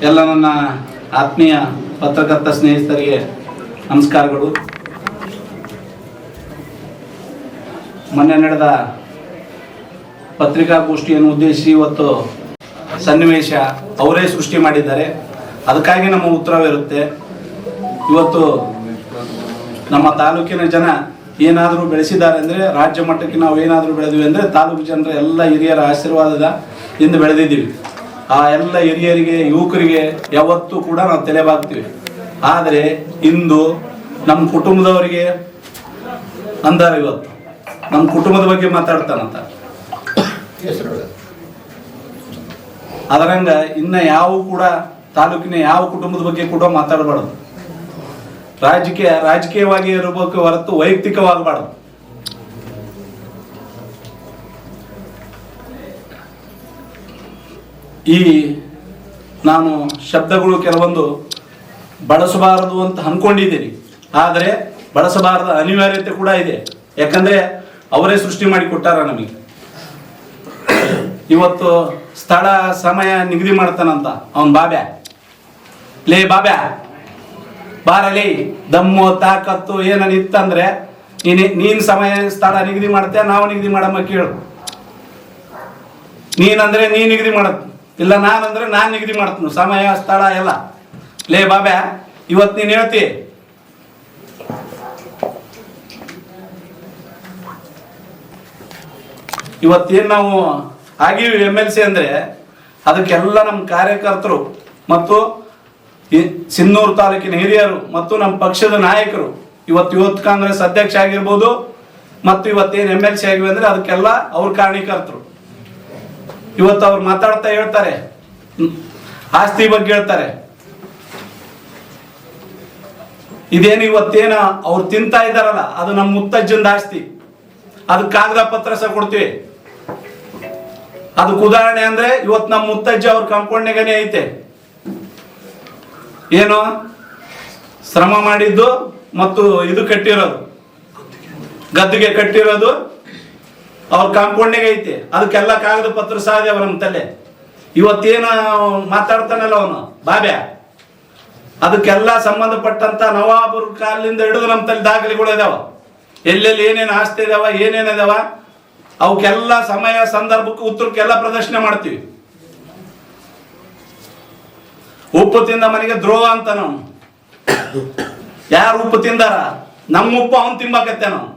ಎಲ್ಲ ನನ್ನ ಆತ್ಮೀಯ ಪತ್ರಕರ್ತ ಸ್ನೇಹಿತರಿಗೆ ನಮಸ್ಕಾರಗಳು. ಮೊನ್ನೆ ನಡೆದ ಪತ್ರಿಕಾಗೋಷ್ಠಿಯನ್ನು ಉದ್ದೇಶಿಸಿ ಇವತ್ತು ಸನ್ನಿವೇಶ ಅವರೇ ಸೃಷ್ಟಿ ಮಾಡಿದ್ದಾರೆ, ಅದಕ್ಕಾಗಿ ನಮ್ಮ ಉತ್ತರವಿರುತ್ತೆ. ಇವತ್ತು ನಮ್ಮ ತಾಲೂಕಿನ ಜನ ಏನಾದರೂ ಬೆಳೆಸಿದ್ದಾರೆ ಅಂದರೆ, ರಾಜ್ಯ ಮಟ್ಟಕ್ಕೆ ನಾವು ಏನಾದರೂ ಬೆಳೆದ್ವಿ ಅಂದರೆ ತಾಲೂಕು ಜನರ ಎಲ್ಲ ಹಿರಿಯರ ಆಶೀರ್ವಾದದ ಇಂದು ಬೆಳೆದಿದ್ದೀವಿ. ಆ ಎಲ್ಲ ಹಿರಿಯರಿಗೆ, ಯುವಕರಿಗೆ ಯಾವತ್ತೂ ಕೂಡ ನಾವು ತಲೆಬಾಗ್ತೀವಿ. ಆದರೆ ಇಂದು ನಮ್ಮ ಕುಟುಂಬದವರಿಗೆ ಅಂದಾರ, ಇವತ್ತು ನಮ್ಮ ಕುಟುಂಬದ ಬಗ್ಗೆ ಮಾತಾಡ್ತಾನಂತ. ಅದರಂಗ ಇನ್ನು ಯಾವ ಕೂಡ ತಾಲೂಕಿನ ಯಾವ ಕುಟುಂಬದ ಬಗ್ಗೆ ಕೂಡ ಮಾತಾಡಬಾರ್ದು. ರಾಜಕೀಯವಾಗಿ ಇರಬೇಕು ಹೊರತು ವೈಯಕ್ತಿಕವಾಗಬಾರ್ದು. ಈ ನಾನು ಶಬ್ದಗಳು ಕೆಲವೊಂದು ಬಳಸಬಾರದು ಅಂತ ಅನ್ಕೊಂಡಿದ್ದೀನಿ, ಆದರೆ ಬಳಸಬಾರದ ಅನಿವಾರ್ಯತೆ ಕೂಡ ಇದೆ. ಯಾಕಂದ್ರೆ ಅವರೇ ಸೃಷ್ಟಿ ಮಾಡಿ ಕೊಟ್ಟಾರ ನಮಗೆ. ಇವತ್ತು ಸ್ಥಳ ಸಮಯ ನಿಗದಿ ಮಾಡ್ತಾನಂತ ಅವನ್ ಬಾಬ್ಯಾ, ಲೇ ಬಾಬ್ಯಾ ಬಾರಲಿ, ದಮ್ಮು ತಾಕತ್ತು ಏನನ್ ಇತ್ತಂದ್ರೆ ನೀನ್ ಸಮಯ ಸ್ಥಳ ನಿಗದಿ ಮಾಡ್ತೇ, ನಾವು ನಿಗದಿ ಮಾಡಮ್ಮ ಕೇಳು. ನೀನಂದ್ರೆ ನೀ ನಿಗದಿ ಮಾಡತ್, ಇಲ್ಲ ನಾನಂದ್ರೆ ನಾನ್ ನಿಗದಿ ಮಾಡ್ತೀನಿ ಸಮಯ ಸ್ಥಳ ಎಲ್ಲ. ಲೇ ಬಾಬ್ಯಾ, ಇವತ್ತು ನೀನ್ ಹೇಳ್ತಿ ಇವತ್ತೇನು ನಾವು ಆಗಿವಿ MLC ಅಂದ್ರೆ ಅದಕ್ಕೆಲ್ಲ ನಮ್ಮ ಕಾರ್ಯಕರ್ತರು ಮತ್ತು ಸಿನ್ನೂರು ತಾಲೂಕಿನ ಹಿರಿಯರು ಮತ್ತು ನಮ್ಮ ಪಕ್ಷದ ನಾಯಕರು, ಇವತ್ತು ಯೂತ್ ಕಾಂಗ್ರೆಸ್ ಅಧ್ಯಕ್ಷ ಆಗಿರ್ಬೋದು ಮತ್ತು ಇವತ್ತೇನು MLC ಆಗಿವೆ ಅಂದ್ರೆ ಅದಕ್ಕೆಲ್ಲ ಅವ್ರ ಕಾರಣೀಕರ್ತರು. ಇವತ್ತು ಅವ್ರು ಮಾತಾಡ್ತಾ ಹೇಳ್ತಾರೆ, ಆಸ್ತಿ ಬಗ್ಗೆ ಹೇಳ್ತಾರೆ. ಇದೇನು ಇವತ್ತೇನ ಅವ್ರು ತಿಂತಾ ಇದ್ದಾರಲ್ಲ, ಅದು ನಮ್ಮ ಮುತ್ತಜ್ಜಂದ ಆಸ್ತಿ. ಅದಕ್ಕೆ ಕಾಗದ ಪತ್ರ ಸಹ ಕೊಡ್ತೀವಿ. ಅದಕ್ಕೆ ಉದಾಹರಣೆ ಅಂದ್ರೆ ಇವತ್ತು ನಮ್ಮ ಮುತ್ತಜ್ಜ ಅವ್ರ ಕಂಪೌಂಡ್ನಾಗನೇ ಐತೆ. ಏನು ಶ್ರಮ ಮಾಡಿದ್ದು ಮತ್ತು ಇದು ಕಟ್ಟಿರೋದು, ಗದ್ದಿಗೆ ಕಟ್ಟಿರೋದು ಅವ್ರ ಕಾಂಪೌಂಡ್ನಾಗ ಐತೆ. ಅದಕ್ಕೆಲ್ಲ ಕಾಗದ ಪತ್ರ ಸಹ ಅವ ನಮ್ಮ ತಲೆ. ಇವತ್ತೇನು ಮಾತಾಡ್ತಾನಲ್ಲ ಅವನು ಬಾಬ್ಯಾ, ಅದಕ್ಕೆಲ್ಲ ಸಂಬಂಧಪಟ್ಟಂತ ನವಾಬರ ಕಾಲಿಂದ ಹಿಡಿದು ನಮ್ಮ ತಲೆ ದಾಖಲೆಗಳು ಇದಾವ. ಎಲ್ಲೆಲ್ಲಿ ಏನೇನು ಆಸ್ತಿ ಇದಾವ, ಏನೇನಿದಾವ, ಅವಕ್ಕೆಲ್ಲ ಸಮಯ ಸಂದರ್ಭಕ್ಕೆ ಉತ್ತರಕ್ಕೆಲ್ಲ ಪ್ರದರ್ಶನ ಮಾಡ್ತೀವಿ. ಉಪ್ಪು ತಿಂದ ಮನೆಗೆ ದ್ರೋಹ ಅಂತ ನಾವು. ಯಾರು ಉಪ್ಪು ತಿಂದಾರ? ನಮ್ಮ ಉಪ್ಪು ಅವನ್ ತಿಂಬಾಕತ್ತೆ ನಾವು.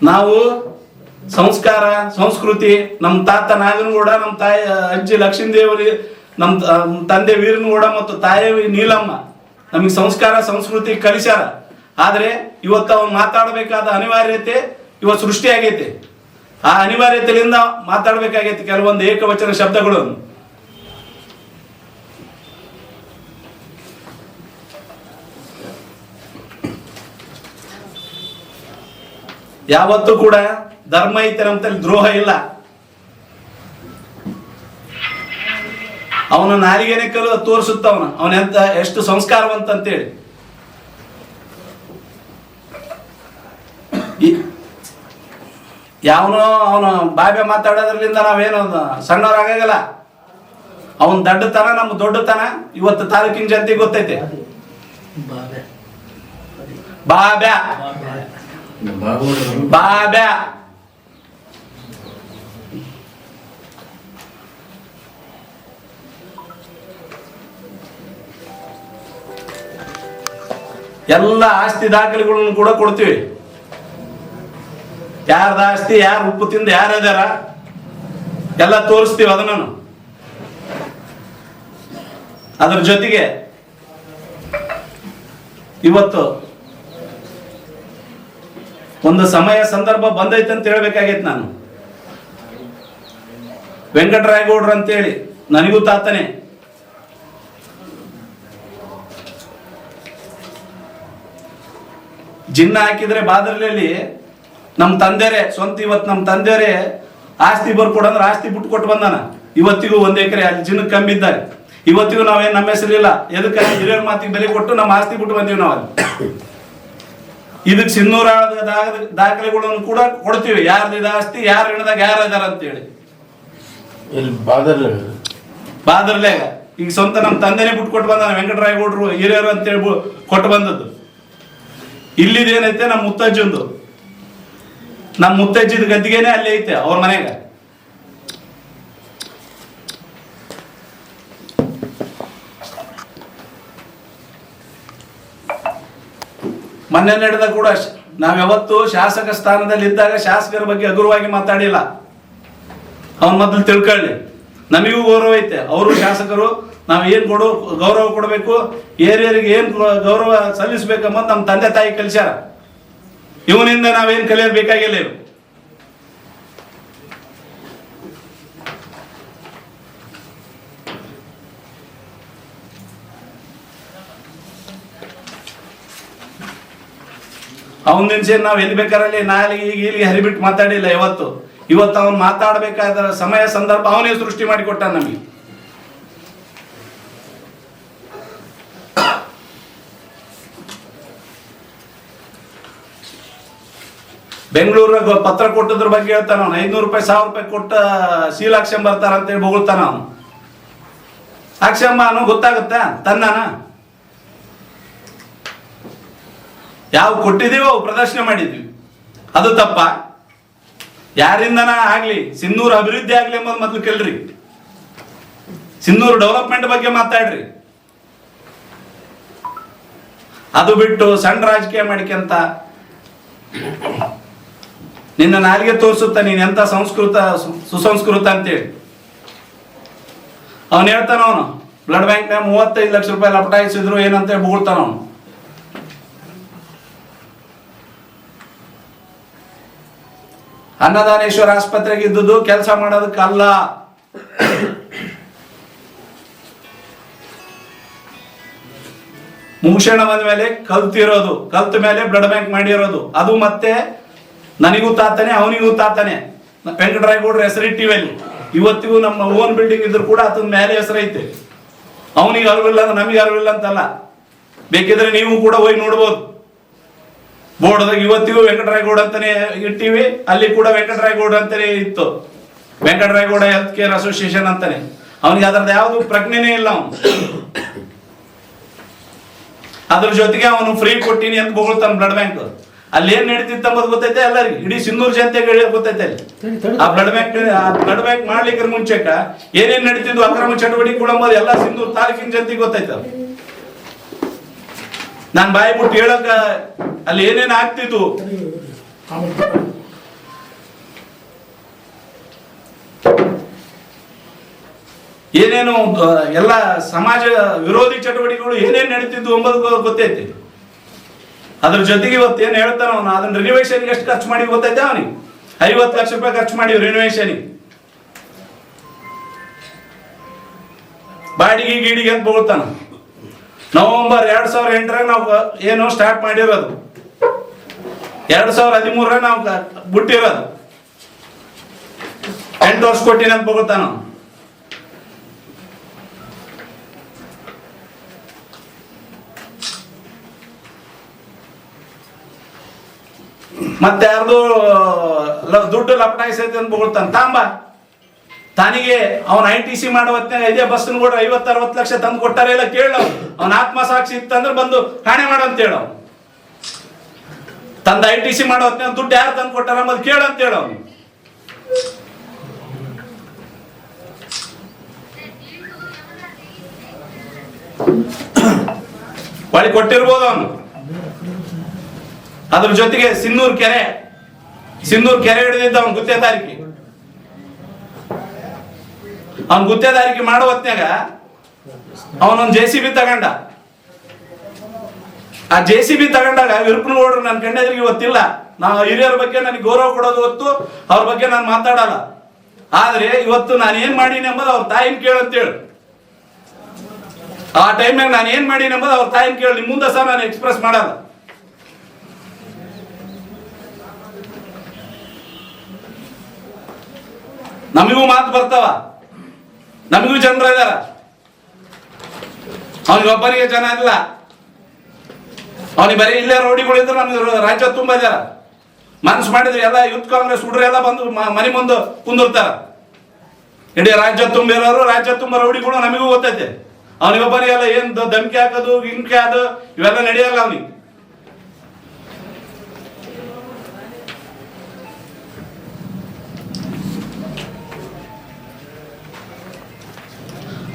ನಾವು ಸಂಸ್ಕಾರ ಸಂಸ್ಕೃತಿ, ನಮ್ಮ ತಾತ ನಾಗನಗೌಡ, ನಮ್ಮ ತಾಯಿ ಅಜ್ಜಿ ಲಕ್ಷ್ಮೀದೇವಿ, ನಮ್ಮ ತಂದೆ ವೀರನಗೌಡ ಮತ್ತು ತಾಯಿ ನೀಲಮ್ಮ ನಮಗೆ ಸಂಸ್ಕಾರ ಸಂಸ್ಕೃತಿ ಕಲಿಸ್ಯಾರ. ಆದ್ರೆ ಇವತ್ತು ಅವನು ಮಾತಾಡಬೇಕಾದ ಅನಿವಾರ್ಯತೆ ಇವತ್ತು ಸೃಷ್ಟಿಯಾಗೈತೆ. ಆ ಅನಿವಾರ್ಯತೆಯಿಂದ ಮಾತಾಡಬೇಕಾಗೈತೆ ಕೆಲವೊಂದು ಏಕವಚನ ಶಬ್ದಗಳನ್ನು. ಯಾವತ್ತೂ ಕೂಡ ಧರ್ಮ ಐತೆ ನಮ್ಮಲ್ಲಿ ದ್ರೋಹ ಇಲ್ಲ. ಅವನ ನಾಲಿಗೆನೆ ತೋರಿಸುತ್ತವನ ಅವನೆಂತ ಎಷ್ಟು ಸಂಸ್ಕಾರವಂತ ಅಂತೇಳಿ. ಯಾವನೋ ಅವನು ಬಾಬ್ಯಾ ಮಾತಾಡೋದ್ರಲ್ಲಿಂದ ನಾವೇನು ಸಣ್ಣವರಾಗಲ್ಲ. ಅವನ್ ದಡ್ಡತನ ನಮ್ಮ ದೊಡ್ಡತನ ಇವತ್ತು ತಾಲೂಕಿನ ಜನತೆಗೆ ಗೊತ್ತೈತೆ. ಬಾಬ್ಯಾ ಬಾಬ್ಯಾ ಎಲ್ಲ ಆಸ್ತಿ ದಾಖಲೆಗಳನ್ನು ಕೂಡ ಕೊಡ್ತೀವಿ. ಯಾರ್ದ ಆಸ್ತಿ, ಯಾರು ಉಪ್ಪು ತಿಂದು ಯಾರದಾರ ಎಲ್ಲ ತೋರಿಸ್ತೀವಿ. ಅದನ್ನು ಅದ್ರ ಜೊತೆಗೆ ಇವತ್ತು ಒಂದು ಸಮಯ ಸಂದರ್ಭ ಬಂದೈತೆ ಅಂತ ಹೇಳ್ಬೇಕಾಗೈತೆ. ನಾನು ವೆಂಕಟರಾಯಗೌಡ್ರು ಅಂತೇಳಿ ನನಗೂ ತಾತನೇ. ಜಿನ್ನ ಹಾಕಿದ್ರೆ ಬಾದರ್ಲಿ ನಮ್ಮ ತಂದೆರೇ ಸ್ವಂತ, ಇವತ್ತು ನಮ್ಮ ತಂದೆಯವರೇ ಆಸ್ತಿ ಬರ್ಕೊಡಂದ್ರೆ ಆಸ್ತಿ ಬಿಟ್ಟು ಕೊಟ್ಟು ಬಂದಾನ. ಇವತ್ತಿಗೂ 1 ಎಕರೆ ಅಲ್ಲಿ ಜಿನ್ನಕ್ಕೆ ಕಂಬಿದ್ದಾರೆ. ಇವತ್ತಿಗೂ ನಾವೇನು ನಮ್ಮ ಹೆಸರಿಲ್ಲ. ಎದಕ್ಕೆ ಹಿರಿಯರ ಮಾತಿಗೆ ಬೆಲೆ ಕೊಟ್ಟು ನಮ್ಮ ಆಸ್ತಿ ಬಿಟ್ಟು ಬಂದೀವಿ ನಾವು ಅಲ್ಲಿ. ಇದಕ್ಕೆ ಸಿನ್ನೂರ ದಾಖಲೆಗಳನ್ನು ಕೂಡ ಕೊಡ್ತೀವಿ, ಯಾರ್ದು ಇದು ಆಸ್ತಿ, ಯಾರ ಹೆಣದಾಗ ಯಾರು ಇದಾರ ಅಂತೇಳಿ. ಇಲ್ಲಿ ಬಾದರ್ಲೆ ಈಗ ಸ್ವಂತ ನಮ್ಮ ತಂದೆನೇ ಬಿಟ್ಟು ಕೊಟ್ಟು ಬಂದ ವೆಂಕಟರಾಯಗೌಡರು ಹಿರಿಯರು ಅಂತೇಳಿ ಕೊಟ್ಟು ಬಂದದ್ದು. ಇಲ್ಲಿದೇನೈತೆ ನಮ್ಮ ಮುತ್ತಜ್ಜಂದು, ನಮ್ಮ ಮುತ್ತಜ್ಜಿದ ಗದ್ದಿಗೆನೆ ಅಲ್ಲಿ ಐತೆ ಅವ್ರ ಮನೆಗ. ಮೊನ್ನೆ ನಡೆದ ಕೂಡ ನಾವ್ ಯಾವತ್ತು ಶಾಸಕ ಸ್ಥಾನದಲ್ಲಿ ಇದ್ದಾಗ ಶಾಸಕರ ಬಗ್ಗೆ ಹಗುರವಾಗಿ ಮಾತಾಡಿಲ್ಲ. ಅವನ್ ಮೊದಲು ತಿಳ್ಕೊಳ್ಳಿ, ನಮಗೂ ಗೌರವ ಐತೆ, ಅವರು ಶಾಸಕರು, ನಾವ್ ಏನ್ ಗೌರವ ಕೊಡಬೇಕು, ಹಿರಿಯರಿಗೆ ಏನ್ ಗೌರವ ಸಲ್ಲಿಸ್ಬೇಕಂಬಂದು ನಮ್ಮ ತಂದೆ ತಾಯಿ ಕಲಿಸ್ಯಾರ. ಇವನಿಂದ ನಾವೇನ್ ಕಲಿಯೋದು ಬೇಕಾಗಿಲ್ಲ. ಇವು ಅವನ ದಿನಸೆ ನಾವು ಎಲ್ಲಿ ಬೇಕಾರಲ್ಲಿ ನಾಲಿಗೆ ಈಗ ಇಲ್ಲಿಗೆ ಹರಿಬಿಟ್ಟು ಮಾತಾಡಿಲ್ಲ. ಇವತ್ತು ಅವನು ಮಾತಾಡಬೇಕಾದ ಸಮಯ ಸಂದರ್ಭ ಅವನೇ ಸೃಷ್ಟಿ ಮಾಡಿಕೊಟ್ಟ ನಮಗೆ. ಬೆಂಗಳೂರಾಗ ಪತ್ರ ಕೊಟ್ಟದ್ರ ಬಗ್ಗೆ ಹೇಳ್ತಾನ ಅವನು. 500 ರೂಪಾಯಿ 1000 ರೂಪಾಯಿ ಕೊಟ್ಟ ಶೀಲ ಹಾಕ್ಸ್ಕೊಂಡ್ ಬರ್ತಾರ ಅಂತೇಳಿ ಬೊಗಳ್ತಾನ ಅವನು. ಹಾಕ್ಸ್ಕೊಂಬ ಅನ್ನೋ ಗೊತ್ತಾಗುತ್ತ ತನ್ನಾನ ಯಾವ ಕೊಟ್ಟಿದೀವೋ ಅವು ಪ್ರದರ್ಶನ ಮಾಡಿದ್ವಿ, ಅದು ತಪ್ಪ? ಯಾರಿಂದನ ಆಗ್ಲಿ ಸಿನ್ನೂರು ಅಭಿವೃದ್ಧಿ ಆಗ್ಲಿ ಎಂಬುದು ಮೊದಲು ಕೇಳ್ರಿ. ಸಿನ್ನೂರು ಡೆವಲಪ್ಮೆಂಟ್ ಬಗ್ಗೆ ಮಾತಾಡ್ರಿ. ಅದು ಬಿಟ್ಟು ಸಣ್ಣ ರಾಜಕೀಯ ಮಾಡಿಕೆಂತ ನಿನ್ನ ನಾಲಿಗೆ ತೋರಿಸುತ್ತ ನೀನ್ ಎಂತ ಸುಸಂಸ್ಕೃತ ಅಂತೇಳಿ. ಅವನು ಹೇಳ್ತಾನ, ಅವನು ಬ್ಲಡ್ ಬ್ಯಾಂಕ್ 35 ಲಕ್ಷ ರೂಪಾಯಿ ಲಪಟಾಯಿಸಿದ್ರು ಏನಂತ ಬೊಗಳ್ತಾನ ಅವನು. ಅನ್ನದಾನೇಶ್ವರ ಆಸ್ಪತ್ರೆಗೆ ಇದ್ದುದು ಕೆಲಸ ಮಾಡೋದಕ್ಕಲ್ಲ. ಮುಗಿಸೋಣ ಬಂದ ಮೇಲೆ ಕಲ್ತಿರೋದು, ಕಲ್ತ ಮೇಲೆ ಬ್ಲಡ್ ಬ್ಯಾಂಕ್ ಮಾಡಿರೋದು. ಅದು ಮತ್ತೆ ನನಗೂ ತಾತಾನೆ ಅವನಿಗೂ ತಾತಾನೆ. ವೆಂಕಟರಾಯಗೌಡ್ರ ಹೆಸರಿಟ್ಟಿವಿ ಅಲ್ಲಿ. ಇವತ್ತಿಗೂ ನಮ್ಮ ಓನ್ ಬಿಲ್ಡಿಂಗ್ ಇದ್ರು ಕೂಡ ಅದನ್ನ ಮೇಲೆ ಹೆಸರೈತೆ. ಅವನಿಗೆ ಅರಿವಿಲ್ಲ ಅಂದ್ರೆ ನಮಗೆ ಅರಿವಿಲ್ಲ ಅಂತಲ್ಲ. ಬೇಕಿದ್ರೆ ನೀವು ಕೂಡ ಹೋಗಿ ನೋಡ್ಬೋದು. ಬೋರ್ಡ್ದಾಗ ಇವತ್ತಿಗೂ ವೆಂಕಟರಾಯಗೌಡ ಅಂತಾನೆ ಇಟ್ಟಿವಿ, ಅಲ್ಲಿ ಕೂಡ ವೆಂಕಟರಾಯಗೌಡ ಅಂತಾನೆ ಇತ್ತು, ವೆಂಕಟರಾಯಗೌಡ ಹೆಲ್ತ್ ಕೇರ್ ಅಸೋಸಿಯೇಷನ್ ಅಂತಾನೆ. ಅವನಿಗೆ ಅದ್ರದ್ದು ಯಾವ್ದು ಪ್ರಜ್ಞೆನೇ ಇಲ್ಲ. ಅವನು ಅದ್ರ ಜೊತೆಗೆ ಅವನು ಫ್ರೀ ಕೊಟ್ಟಿನಿ ಅಂತ ಬೊಗಳ್ತಾನ ಬ್ಲಡ್ ಬ್ಯಾಂಕ್. ಅಲ್ಲಿ ಏನ್ ನಡೀತಿತ್ತು ಅಂಬುದು ಗೊತ್ತೈತೆ ಎಲ್ಲರಿಗೆ, ಇಡೀ ಸಿನ್ನೂರು ಜನತೆಗೆ ಗೊತ್ತೈತೆ ಅಲ್ಲಿ. ಆ ಬ್ಲಡ್ ಬ್ಯಾಂಕ್ ಮಾಡ್ಲಿಕ್ಕೆ ಮುಂಚೆಕ ಏನೇನ್ ನಡೀತಿದ್ವು ಅಕ್ರಮ ಚಟುವಟಿಕೆ ಕೂಡ ಎಲ್ಲ ಸಿನ್ನೂರು ತಾಲೂಕಿನ ಜನತೆಗೆ ಗೊತ್ತೈತೆ. ನಾನ್ ಬಾಯಿ ಬಿಟ್ಟು ಹೇಳಕ ಅಲ್ಲಿ ಏನೇನ್ ಆಗ್ತಿತ್ತು. ಏನೇನು ಎಲ್ಲ ಸಮಾಜ ವಿರೋಧಿ ಚಟುವಟಿಕೆಗಳು ಏನೇನ್ ನಡೀತಿದ್ವು ಎಂಬುದು ಗೊತ್ತೈತಿ. ಅದ್ರ ಜೊತೆಗೆ ಇವತ್ತು ಏನ್ ಹೇಳ್ತಾನ ಅವನು, ಅದನ್ನ ರಿನೋವೇಷನ್ಗೆ ಎಷ್ಟು ಖರ್ಚು ಮಾಡಿ ಗೊತ್ತೈತೆ ಅವನಿಗೆ? 50 ಲಕ್ಷ ರೂಪಾಯಿ ಖರ್ಚು ಮಾಡಿವಿ ರಿನೋವೇಷನ್ಗೆ. ಬಾಡಿಗೆ ಗೀಡಿಗೆ ಅಂತ ಬೊಗಳ್ತಾನ. ನವೆಂಬರ್ 2008 ನಾವು ಏನು ಸ್ಟಾರ್ಟ್ ಮಾಡಿರೋದು, 2013 ನಾವು ಬಿಟ್ಟಿರೋದು. 8 ವರ್ಷ ಕೊಟ್ಟಿನ ಅಂತ ಬೊಗಳ್ತಾನ. ಮತ್ತೆ ಯಾರ್ದು ದುಡ್ಡು ಲಪಟಾಯಿಸೈತೆ ಅಂತ ಬೊಗಳ್ತಾನ. ತಾಂಬ ತಾನಿಗೆ ಅವನ ITC ಮಾಡೋ ಹೊತ್ನಾಗ ಇದೇ ಬಸ್ನ ಕೂಡ 50-60 ಲಕ್ಷ ತಂದು ಕೊಟ್ಟಾರ ಇಲ್ಲ ಕೇಳ. ಅವನ ಆತ್ಮಸಾಕ್ಷಿ ಇತ್ತಂದ್ರೆ ಬಂದು ಕಾಣೆ ಮಾಡು ಅಂತ ಹೇಳ. ತಂದ ITC ಮಾಡೋ ಹೊತ್ನಾಗ ದುಡ್ಡು ಯಾರು ತಂದು ಕೊಟ್ಟಾರ ಅಂಬದು ಕೇಳ ಅಂತ ಹೇಳ. ಅವನು ಬಳಿ ಕೊಟ್ಟಿರ್ಬೋದು ಅವನು. ಅದ್ರ ಜೊತೆಗೆ ಸಿನ್ನೂರು ಕೆರೆ ಹಿಡಿದಿದ್ದ ಅವನು ಗುತ್ತೇದಾರಿಕೆ. ಅವನ್ ಗುತ್ತೇದಾರಿಕೆ ಮಾಡೋ ಹೊತ್ನಾಗ ಅವನೊಂದು JCB ತಗೊಂಡ. ಆ JCB ತಗೊಂಡಾಗ ವಿರುಪನಗೌಡರು ನನ್ನ ಕಂಡೆದ್ರಿಗೆ ಗೊತ್ತಿಲ್ಲ. ನಾವು ಹಿರಿಯರ ಬಗ್ಗೆ ನನಗೆ ಗೌರವ ಕೊಡೋದು ಗೊತ್ತು, ಅವ್ರ ಬಗ್ಗೆ ನಾನು ಮಾತಾಡಲ್ಲ. ಆದ್ರೆ ಇವತ್ತು ನಾನು ಏನ್ ಮಾಡೀನಿ ಎಂಬುದು ಅವ್ರ ತಾಯಿನ ಕೇಳಂತೇಳಿ. ಆ ಟೈಮ್ನಾಗ ನಾನು ಏನ್ ಮಾಡೀನಿ ಎಂಬುದು ಅವ್ರ ತಾಯಿನ ಕೇಳಿ. ನಿಮ್ ಮುಂದೆ ಸಹ ನಾನು ಎಕ್ಸ್ಪ್ರೆಸ್ ಮಾಡಲ್ಲ. ನಮಗೂ ಮಾತು ಬರ್ತಾವ, ನಮಗೂ ಜನರ ಇದಾರ, ಅವನಿಗೊಬ್ಬನಿಗೆ ಜನ ಇಲ್ಲ. ಅವನಿಗೆ ಬರೀ ಇಲ್ಲೇ ರೌಡಿಗಳಿದ್ರು ನಮ್ಗೆ ರಾಜ್ಯ ತುಂಬ ಇದಾರ. ಮನಸ್ಸು ಮಾಡಿದ್ರೆ ಎಲ್ಲ ಯೂತ್ ಕಾಂಗ್ರೆಸ್ ಹುಡ್ರು ಎಲ್ಲ ಬಂದು ಮನೆ ಮುಂದೆ ಕುಂದಿರ್ತಾರ. ಇಡೀ ರಾಜ್ಯ ತುಂಬಿರೋರು, ರಾಜ್ಯ ತುಂಬ ರೌಡಿಗಳು ನಮಗೂ ಗೊತ್ತೈತೆ. ಅವನಿಗೊಬ್ಬನಿಗೆಲ್ಲ ಏನ್ ಧಮಕಿ ಹಾಕೋದು ಗಿಂಕಿ ಅದು ಇವೆಲ್ಲ ನಡೆಯಲ್ಲ ಅವನಿಗೆ.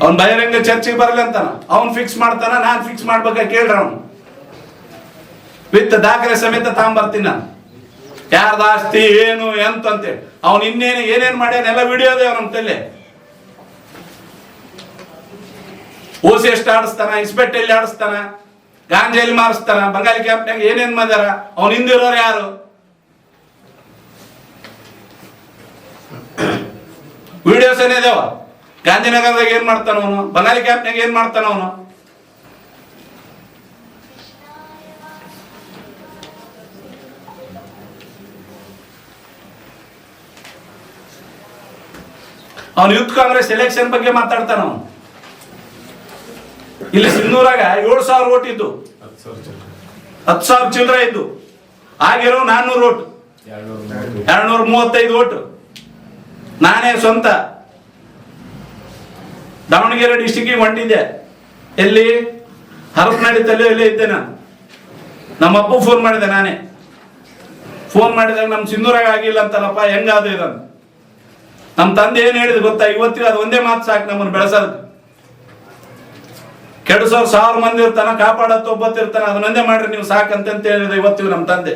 ಅವ್ನ್ ಬಹಿರಂಗ ಚರ್ಚೆಗೆ ಬರಲಿ ಅಂತಾನ, ಅವ್ನ್ ಫಿಕ್ಸ್ ಮಾಡ್ತಾನ, ನಾನ್ ಫಿಕ್ಸ್ ಮಾಡ್ಬೇಕ ಕೇಳ್ರ ಅವನು ವಿತ್ ದಾಖಲೆ ಸಮೇತ ತಗೊಂಬರ್ತೀನಿ ನಾನು, ಯಾರ್ದ ಆಸ್ತಿ ಏನು ಎಂತ ಅಂತೇಳಿ. ಅವ್ನು ಇನ್ನೇನು ಏನೇನ್ ಮಾಡ್ಯಾನ ಎಲ್ಲ ವಿಡಿಯೋ ಅದೇ ನಮ್ಮ ತಲೆ. ಓಸಿ ಎಷ್ಟು ಆಡಿಸ್ತಾನ, ಇಸ್ಪೆಟ್ ಎಲ್ಲಿ ಆಡಿಸ್ತಾನ, ಗಾಂಜಾ ಎಲ್ಲಿ ಮಾರಿಸ್ತಾನ, ಬಂಗಾಲಿ ಕ್ಯಾಂಪ್ನಾಗ ಏನೇನ್ ಮಾಡ್ಯಾರ, ಅವ್ನು ಹಿಂದಿರೋರು ಯಾರು, ವಿಡಿಯೋಸ್ ಏನಿದಾವ. ಗಾಂಧಿನಗರದಾಗ ಏನ್ ಮಾಡ್ತಾನ ಅವನು, ಬಂಗಾಲಿ ಕ್ಯಾಂಪ್ನಾಗ ಏನ್ ಮಾಡ್ತಾನ ಅವನು. ಅವನು ಯೂತ್ ಕಾಂಗ್ರೆಸ್ ಎಲೆಕ್ಷನ್ ಬಗ್ಗೆ ಮಾತಾಡ್ತಾನ. ಅವನು ಇಲ್ಲಿ ಸಿಂಧೂರಾಗ 7,000 ಓಟ್ ಇದ್ದು, 10,000 ಚಿಲ್ಲರೆ ಇದ್ದು, ಆಗಿರೋ 400 ಓಟ್, 235 ಓಟ್ ನಾನೇ ಸ್ವಂತ ದಾವಣಗೆರೆ ಡಿಸ್ಟಿಕ್ಗೆ ಹೊಂಟಿದ್ದೆ. ಎಲ್ಲಿ ಹರಪನಹಳ್ಳಿ ಎಲ್ಲೇ ಇದ್ದೆ ನಾನು. ನಮ್ಮ ಅಪ್ಪ ಫೋನ್ ಮಾಡಿದೆ, ನಾನೇ ಫೋನ್ ಮಾಡಿದಾಗ ನಮ್ಮ ಸಿಂಧೂರಾಗ ಆಗಿಲ್ಲ ಅಂತಲ್ಲಪ್ಪ, ಹೆಂಗಾದ ಇದನ್ನು. ನಮ್ಮ ತಂದೆ ಏನ್ ಹೇಳಿದ್ ಗೊತ್ತಾ, ಇವತ್ತಿಗೆ ಅದು ಒಂದೇ ಮಾತು ಸಾಕು ನಮ್ಮನ್ನು ಬೆಳೆಸೋದಕ್ಕೆ. ಕೆಡಿಸೋರು 1000 ಮಂದಿ ಇರ್ತಾನ, ಕಾಪಾಡತ್ತು ಒಬ್ಬತ್ತು ಇರ್ತಾನ, ಅದನ್ನೊಂದೇ ಮಾಡ್ರಿ ನೀವು ಸಾಕಂತ ಹೇಳಿದ ಇವತ್ತಿಗೂ ನಮ್ಮ ತಂದೆ.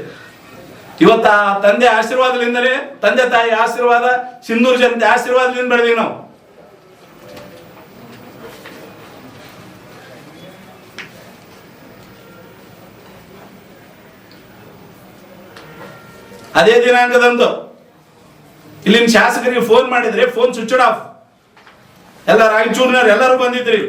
ಇವತ್ತ ಆ ತಂದೆ ಆಶೀರ್ವಾದದಿಂದಲೇ, ತಂದೆ ತಾಯಿ ಆಶೀರ್ವಾದ, ಸಿಂಧೂರು ಜನತೆ ಆಶೀರ್ವಾದದಿಂದ ಬೆಳೆದೀವಿ ನಾವು. ಅದೇ ದಿನಾಂಕದಂದು ಇಲ್ಲಿನ ಶಾಸಕರಿಗೆ ಫೋನ್ ಮಾಡಿದ್ರೆ ಫೋನ್ ಸ್ವಿಚ್ ಆಫ್. ಎಲ್ಲ ರಾಯಚೂರಿನವ್ರು ಎಲ್ಲರೂ ಬಂದಿದ್ರಿ.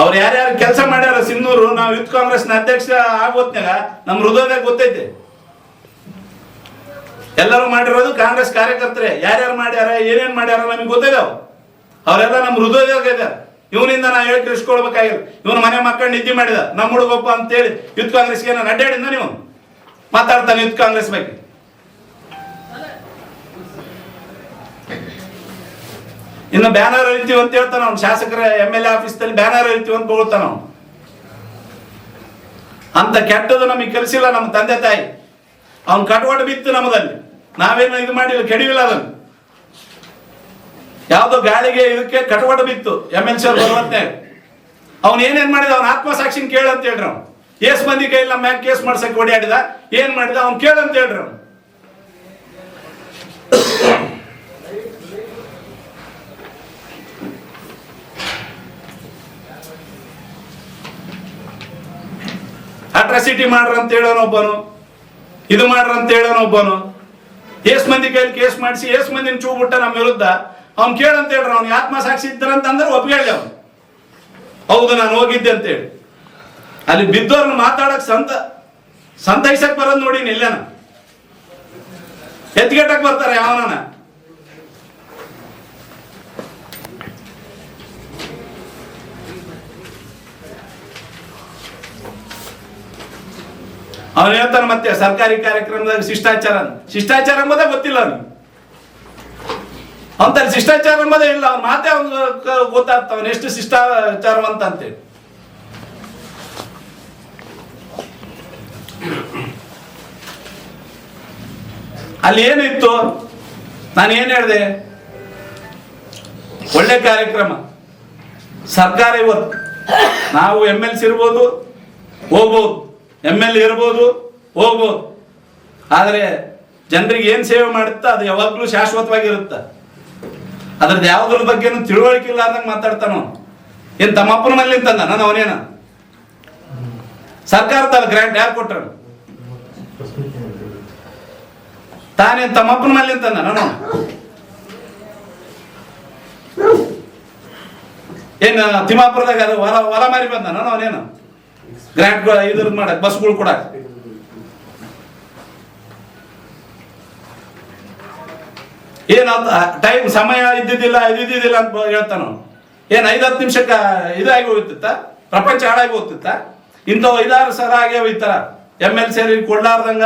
ಅವ್ರು ಯಾರ್ಯಾರು ಕೆಲಸ ಮಾಡ್ಯಾರ ಸಿಂಧೂರು, ನಾವು ಯೂತ್ ಕಾಂಗ್ರೆಸ್ನ ಅಧ್ಯಕ್ಷ ಆಗೋತ್ನಾಗ ನಮ್ಮ ಹೃದಯದಾಗ ಗೊತ್ತೈತೆ. ಎಲ್ಲರೂ ಮಾಡಿರೋದು ಕಾಂಗ್ರೆಸ್ ಕಾರ್ಯಕರ್ತರೇ. ಯಾರ್ಯಾರು ಮಾಡ್ಯಾರ ಏನೇನ್ ಮಾಡ್ಯಾರ ನಮಗೆ ಗೊತ್ತಿದಾವ. ಅವರೆಲ್ಲ ನಮ್ಮ ಹೃದಯದಾಗ ಇದ್ದಾರೆ. ಇವನಿಂದ ನಾ ಹೇಳಿ ತಿಳಿಸ್ಕೊಳ್ಬೇಕಾಗಿಲ್ಲ. ಇವನು ಮನೆ ಮಕ್ಕಳು ನಿದ್ದೆ ಮಾಡಿದ ನಮ್ಮ ಹುಡುಗಪ್ಪ ಅಂತೇಳಿ ಯೂತ್ ಕಾಂಗ್ರೆಸ್ಗೆ ನಾನು ಅಡ್ಡಾಡಿದ. ನೀವು ಮಾತಾಡ್ತಾನೆ ಯೂತ್ ಕಾಂಗ್ರೆಸ್ ಬಗ್ಗೆ. ಇನ್ನು ಬ್ಯಾನರ್ ಇರ್ತೀವಿ ಅಂತ ಹೇಳ್ತಾನ ಅವ್ನು. ಶಾಸಕರ MLA ಆಫೀಸ್ನಲ್ಲಿ ಬ್ಯಾನರ್ ಇರ್ತೀವಿ ಅಂತ ಹೋಗ್ತಾನ ಅವನು. ಅಂತ ಕೆಟ್ಟದು ನಮಗೆ ಕಲಿಸಿಲ್ಲ ನಮ್ಮ ತಂದೆ ತಾಯಿ. ಅವ್ನು ಕಟವಾಟ ಬಿತ್ತು ನಮ್ಮದಲ್ಲಿ, ನಾವೇನು ಇದು ಮಾಡಿಲ್ಲ, ಕೆಡವಿಲ್ಲ ಅದನ್ನು. ಯಾವ್ದೋ ಗಾಳಿಗೆ ಇದಕ್ಕೆ ಕಟವಾಟ ಬಿತ್ತು MLC ಅವ್ರು ಬರುವತ್ನೇ. ಅವ್ನು ಏನೇನ್ ಮಾಡಿದ, ಅವ್ನ ಆತ್ಮಸಾಕ್ಷಿನ ಕೇಳಂತ ಹೇಳ್ರಿ. ಅವ್ನು ಏಸ್ ಮಂದಿ ಕೈಲಿ ನಮ್ಮ ಮ್ಯಾಗ ಕೇಸ್ ಮಾಡ್ಸಕ್ ಓಡಾಡಿದ, ಏನ್ ಮಾಡಿದ ಅವ್ನು ಕೇಳಂತ ಹೇಳ್ರಿ. ಅವ್ನು ಅಟ್ರಾಸಿಟಿ ಮಾಡ್ರ ಅಂತ ಹೇಳೋನೊಬ್ಬನು, ಇದು ಮಾಡ್ರ ಅಂತ ಹೇಳೋನೊಬ್ಬನು. ಏಸ್ ಮಂದಿ ಕೈಲಿ ಕೇಸ್ ಮಾಡಿಸಿ ಏಸ್ ಮಂದಿನ ಚೂ ಬಿಟ್ಟ ನಮ್ಮ ವಿರುದ್ಧ. ಅವ್ನು ಕೇಳಂತ ಹೇಳ್ರಿ. ಅವ್ನಿಗೆ ಆತ್ಮಸಾಕ್ಷಿ ಇದ್ದಾರಂತಂದ್ರೆ ಒಪ್ಪಿಗೆ ಅವ್ನು, ಹೌದು ನಾನು ಹೋಗಿದ್ದೆ ಅಂತೇಳಿ. ಅಲ್ಲಿ ಬಿದ್ದವ್ರನ್ನ ಮಾತಾಡಕ್ ಸಂತೈಸಕ್ ಬರೋದು ನೋಡಿ. ಎಲ್ಲನ ಎತ್ಗೆಟ್ಟಕ್ ಬರ್ತಾರೆ ಯಾವನ. ಅವನು ಹೇಳ್ತಾನೆ ಮತ್ತೆ ಸರ್ಕಾರಿ ಕಾರ್ಯಕ್ರಮದಾಗ ಶಿಷ್ಟಾಚಾರ ಎಂಬುದೇ ಗೊತ್ತಿಲ್ಲ ಅವನಿಗೆ. ಅವನ ಶಿಷ್ಟಾಚಾರ ಎಂಬುದೇ ಇಲ್ಲ. ಅವ್ನ ಮಾತೆ ಅವ್ನು ಗೊತ್ತಾಗ್ತಾವನ್ ಎಷ್ಟು ಶಿಷ್ಟಾಚಾರವಂತ ಅಂತೇಳಿ. ಅಲ್ಲಿ ಏನಿತ್ತು, ನಾನು ಏನ್ ಹೇಳಿದೆ, ಒಳ್ಳೆ ಕಾರ್ಯಕ್ರಮ ಸರ್ಕಾರ. ಇವತ್ತು ನಾವು MLC ಇರ್ಬೋದು, ಹೋಗ್ಬೋದು, MLA ಇರ್ಬೋದು, ಹೋಗ್ಬೋದು. ಆದರೆ ಜನರಿಗೆ ಏನ್ ಸೇವೆ ಮಾಡುತ್ತಾ ಅದು ಯಾವಾಗ್ಲೂ ಶಾಶ್ವತವಾಗಿರುತ್ತೆ. ಅದ್ರದ್ದು ಯಾವ್ದ್ರ ಬಗ್ಗೆನೂ ತಿಳುವಳಿಕೆ ಇಲ್ಲ ಅಂದಂಗೆ ಮಾತಾಡ್ತಾನ. ಏನ್ ತಮ್ಮಪ್ಪನ ಮನೇಲಿ ತಂದ ನಾನು ಅವನೇನ? ಸರ್ಕಾರದ ಗ್ರಾಂಟ್ ಯಾರು ಕೊಟ್ರ? ತಾನೇನ್ ತಮ್ಮಪ್ಪನ ಮನೇಲಿ ತಂದ ನಾನು? ಏನ್ ತಿಮ್ಮಾಪುರದಾಗ ಅದು ಹೊಲ ಮಾರಿ ಬಂದ ನಾನು ಅವನೇನು? ಗ್ರಾಂಟ್ ಇದ್ರ ಮಾಡಕ್, ಬಸ್ಗಳು ಕೊಡಕ್. ಏನ ಟೈಮ್ ಸಮಯ ಇದ್ದಿದ್ದಿಲ್ಲ ಅಂತ ಹೇಳ್ತಾನ. ಏನು 5-10 ನಿಮಿಷಕ್ಕೆ ಇದಾಗಿ ಹೋಗ್ತಿತ್ತ, ಪ್ರಪಂಚ ಹಾಳಾಗಿ ಹೋಗ್ತಿತ್ತ? ಇಂಥವು 5-6 ಸಲ ಆಗ್ಯಾವ ಈ ಥರ MLC ಕೊಡ್ಲಾರ್ದಂಗ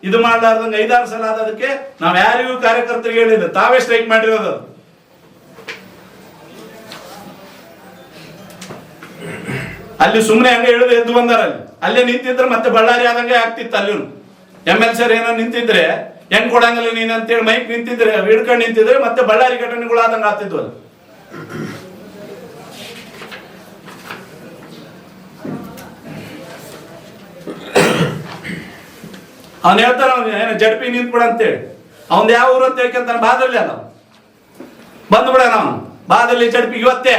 ಇದು ಮಾಡ್ಲಾರ್ದಂಗ 5-6 ಸಲ ಆದದಕ್ಕೆ ನಾವು ಯಾರಿಗೂ ಕಾರ್ಯಕರ್ತರಿಗೆ ಹೇಳಿಲ್ಲ, ತಾವೇ ಸ್ಟ್ರೈಕ್ ಮಾಡಿರೋದು. ಅಲ್ಲಿ ಸುಮ್ಮನೆ ಹಂಗೆ ಹೇಳಿದು ಎದ್ದು ಬಂದಾರ. ಅಲ್ಲೇ ನಿಂತಿದ್ರೆ ಮತ್ತೆ ಬಳ್ಳಾರಿ ಆದಂಗೆ ಆಗ್ತಿತ್ತು. ಅಲ್ಲಿ MLC ಏನೋ ನಿಂತಿದ್ರೆ ಹೆಂಗ್ ಕೊಡಂಗಿಲ್ಲ ನೀನ್ ಅಂತೇಳಿ ಮೈಕ್ ನಿಂತಿದ್ರೆ ಹಿಡ್ಕೊಂಡು ನಿಂತಿದ್ರೆ ಮತ್ತೆ ಬಳ್ಳಾರಿ ಘಟನೆಗಳು ಆದಂಗೆ ಆಗ್ತಿದ್ವು. ಅಲ್ಲಿ ಅವ್ನು ಹೇಳ್ತಾನ, ಏನು ಜಡ್ಪಿ ನಿಂತ್ಬಿಡ ಅಂತೇಳಿ. ಅವ್ನ್ ಯಾವ ಊರು ಅಂತ ಹೇಳ್ಕೊಂತಾನೆ, ಬಾದಲ್ಲಿ ಅಲ್ಲ ಬಂದ್ಬಿಡ ನಾವು ಬಾದಲ್ಲಿ ಜಡ್ಪಿ ಇವತ್ತೇ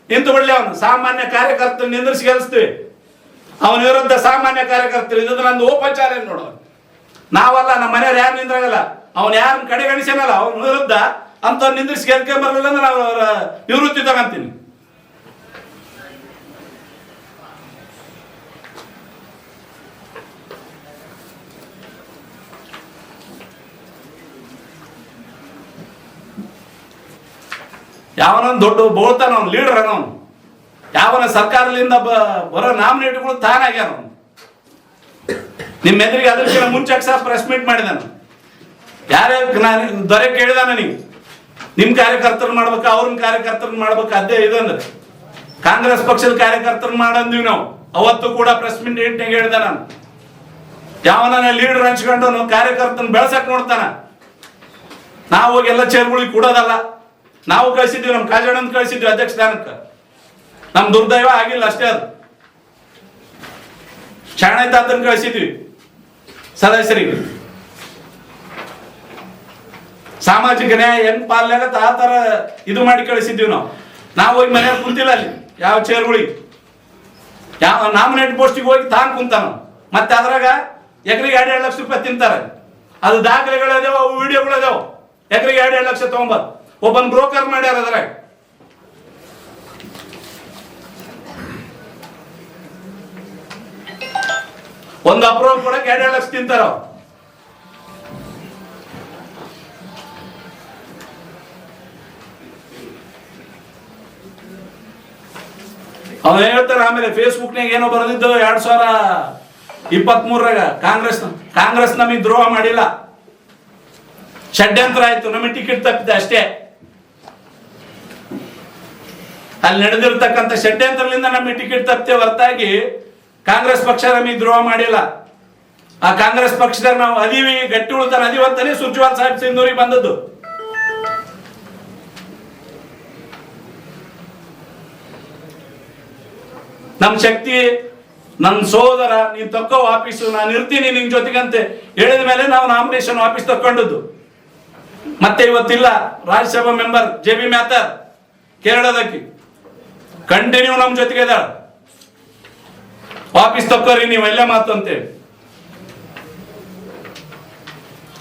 ನಿಂತು ಬಿಡ್ಲಿ. ಅವನು ಸಾಮಾನ್ಯ ಕಾರ್ಯಕರ್ತರು ನಿಂದ್ರಿಸಿ ಗೆಲ್ಲಿಸ್ತೀವಿ. ಅವನ ವಿರುದ್ಧ ಸಾಮಾನ್ಯ ಕಾರ್ಯಕರ್ತರು ಇದು ನಂದು ಓಪನ್ ಚಾಲೆಂಜ್ ನೋಡು. ನಾವಲ್ಲ, ನಮ್ಮ ಮನೆಯವ್ರು ಯಾರು ನಿಂದ್ರಾಗಲ್ಲ, ಅವ್ನು ಯಾರನ್ನ ಕಡೆಗಣಿಸನಲ್ಲ, ಅವನ ವಿರುದ್ಧ ಅಂತ ನಿಂದ್ರಿಸಿ ಗೆಲ್ಕೊಂಬರ್ಲಿಲ್ಲ ಅಂದ್ರೆ ನಾವು ಅವರ ನಿವೃತ್ತಿ ತಗೊಂತೀನಿ. ಯಾವನೊಂದು ದೊಡ್ಡ ಬೋಳ್ತಾನ ಅವನು, ಲೀಡರ್ ಅನ್ನೋನು, ಯಾವನ ಸರ್ಕಾರದಿಂದ ಬರೋ ನಾಮಿನೇಟ್ಗಳು ತಾನಾಗ್ಯಾನ ಅವನು. ನಿಮ್ಮ ಎದುರಿಗೆ ಅದಕ್ಕಿಂತ ಮುಂಚೆ ಸಹ ಪ್ರೆಸ್ ಮೀಟ್ ಮಾಡಿದಾನು. ಯಾರೇ ನಾನು ದೊರೆ ಕೇಳಿದ ನನಗೆ, ನಿಮ್ಮ ಕಾರ್ಯಕರ್ತರನ್ನ ಮಾಡ್ಬೇಕು, ಅವ್ರನ್ನ ಕಾರ್ಯಕರ್ತರನ್ನ ಮಾಡ್ಬೇಕು, ಅದೇ ಇದಂದ್ರೆ ಕಾಂಗ್ರೆಸ್ ಪಕ್ಷದ ಕಾರ್ಯಕರ್ತರನ್ನ ಮಾಡಂದಿವಿ ನಾವು. ಅವತ್ತು ಕೂಡ ಪ್ರೆಸ್ ಮೀಟ್ ಹೇಳಿದ ನಾನು, ಯಾವನ ಲೀಡರ್ ಹಂಚ್ಕೊಂಡು ಕಾರ್ಯಕರ್ತನ ಬೆಳೆಸಕ್ ನೋಡ್ತಾನ. ನಾವು ಹೋಗಿ ಎಲ್ಲ ಚೇರ್ಗಳಿಗೆ ಕೊಡೋದಲ್ಲ. ನಾವು ಕಳಿಸಿದ್ವಿ, ನಮ್ಮ ಕಾಜಣ್ಣನ ಕಳಿಸಿದ್ವಿ ಅಧ್ಯಕ್ಷ ಸ್ಥಾನಕ್ಕೆ. ನಮ್ ದುರ್ದೈವ ಆಗಿಲ್ಲ ಅಷ್ಟೇ, ಅದು ಶಾಣೆ ತಾತನ ಕಳಿಸಿದ್ವಿ ಸದಸ್ಯರಿಗೆ. ಸಾಮಾಜಿಕ ನ್ಯಾಯ ಹೆಂಗ್ ಪಾಲನೆ ಆಗತ್ತ ಆ ತರ ಇದು ಮಾಡಿ ಕಳಿಸಿದ್ವಿ ನಾವು. ನಾವು ಹೋಗಿ ಮನೆಯಾಗ ಕುಂತಿಲ್ಲ ಅಲ್ಲಿ ಯಾವ ಚೇರ್ಗಳಿಗೆ, ಯಾವ ನಾಮಿನೇಟ್ ಪೋಸ್ಟಿಗೆ ಹೋಗಿ ತಾನು ಕುಂತಾನ. ಮತ್ತೆ ಅದ್ರಾಗ ಎಕರೆಗೆ 2-2 ಲಕ್ಷ ರೂಪಾಯಿ ತಿಂತಾರೆ. ಅದು ದಾಖಲೆಗಳು ಅದಾವ, ಅವು ವಿಡಿಯೋಗಳು ಅದಾವ. ಎಕರೆಗೆ 2-2 ಲಕ್ಷ ತಗೊಂಬರ್ ಒಬ್ಬನ್ ಬ್ರೋಕರ್ ಮಾಡ್ಯಾರ. ಅದ್ರಾಗ ಒಂದು ಅಪ್ರೂವಲ್ ಕೊಡಕ್ಕೆ 2-2 ಲಕ್ಷ ತಿಂತಾರ. ಅವನು ಹೇಳ್ತಾರ. ಆಮೇಲೆ ಫೇಸ್ಬುಕ್ನಾಗ ಏನೋ ಬರೆದಿದ್ದು 2023 ಕಾಂಗ್ರೆಸ್ ನಮಗೆ ದ್ರೋಹ ಮಾಡಿಲ್ಲ, ಷಡ್ಯಂತ್ರ ಆಯ್ತು, ನಮಗೆ ಟಿಕೆಟ್ ತಪ್ಪಿದೆ ಅಷ್ಟೇ. ಅಲ್ಲಿ ನಡೆದಿರ್ತಕ್ಕಂಥ ಷಡ್ಯಂತ್ರದಿಂದ ನಮಗೆ ಟಿಕೆಟ್ ತಪ್ಪಿದೆ ಹೊರತಾಗಿ ಕಾಂಗ್ರೆಸ್ ಪಕ್ಷ ನಮಗೆ ದ್ರೋಹ ಮಾಡಿಲ್ಲ. ಆ ಕಾಂಗ್ರೆಸ್ ಪಕ್ಷದಾಗ ನಾವು ಅದೀವಿ, ಗಟ್ಟಿ ಉಳ್ತಾನ ಅದೀವಂತಾನೆ ಸುರ್ಜೇವಾಲ ಸಾಹೇಬ್ ಸಿಂಧೂರಿಗೆ ಬಂದದ್ದು. ನಮ್ ಶಕ್ತಿ, ನನ್ನ ಸೋದರ, ನೀನ್ ತಕ್ಕೋ ವಾಪೀಸು, ನಾನು ಇರ್ತೀನಿ ನಿನ್ ಜೊತೆಗಂತೆ ಹೇಳಿದ ಮೇಲೆ ನಾವು ನಾಮಿನೇಷನ್ ವಾಪೀಸ್ ತಕ್ಕೊಂಡದ್ದು. ಮತ್ತೆ ಇವತ್ತಿಲ್ಲ ರಾಜ್ಯಸಭಾ ಮೆಂಬರ್ JB ಮ್ಯಾಥರ್ ಕೇರಳದಕ್ಕೆ ಕಂಟಿನ್ಯೂ ನಮ್ ಜೊತೆಗೆ ಇದ್ದಾಳ. ವಾಪೀಸ್ ತಕ್ಕೋರಿ ನೀವು ಎಲ್ಲ ಮಾತು ಅಂತೇಳಿ.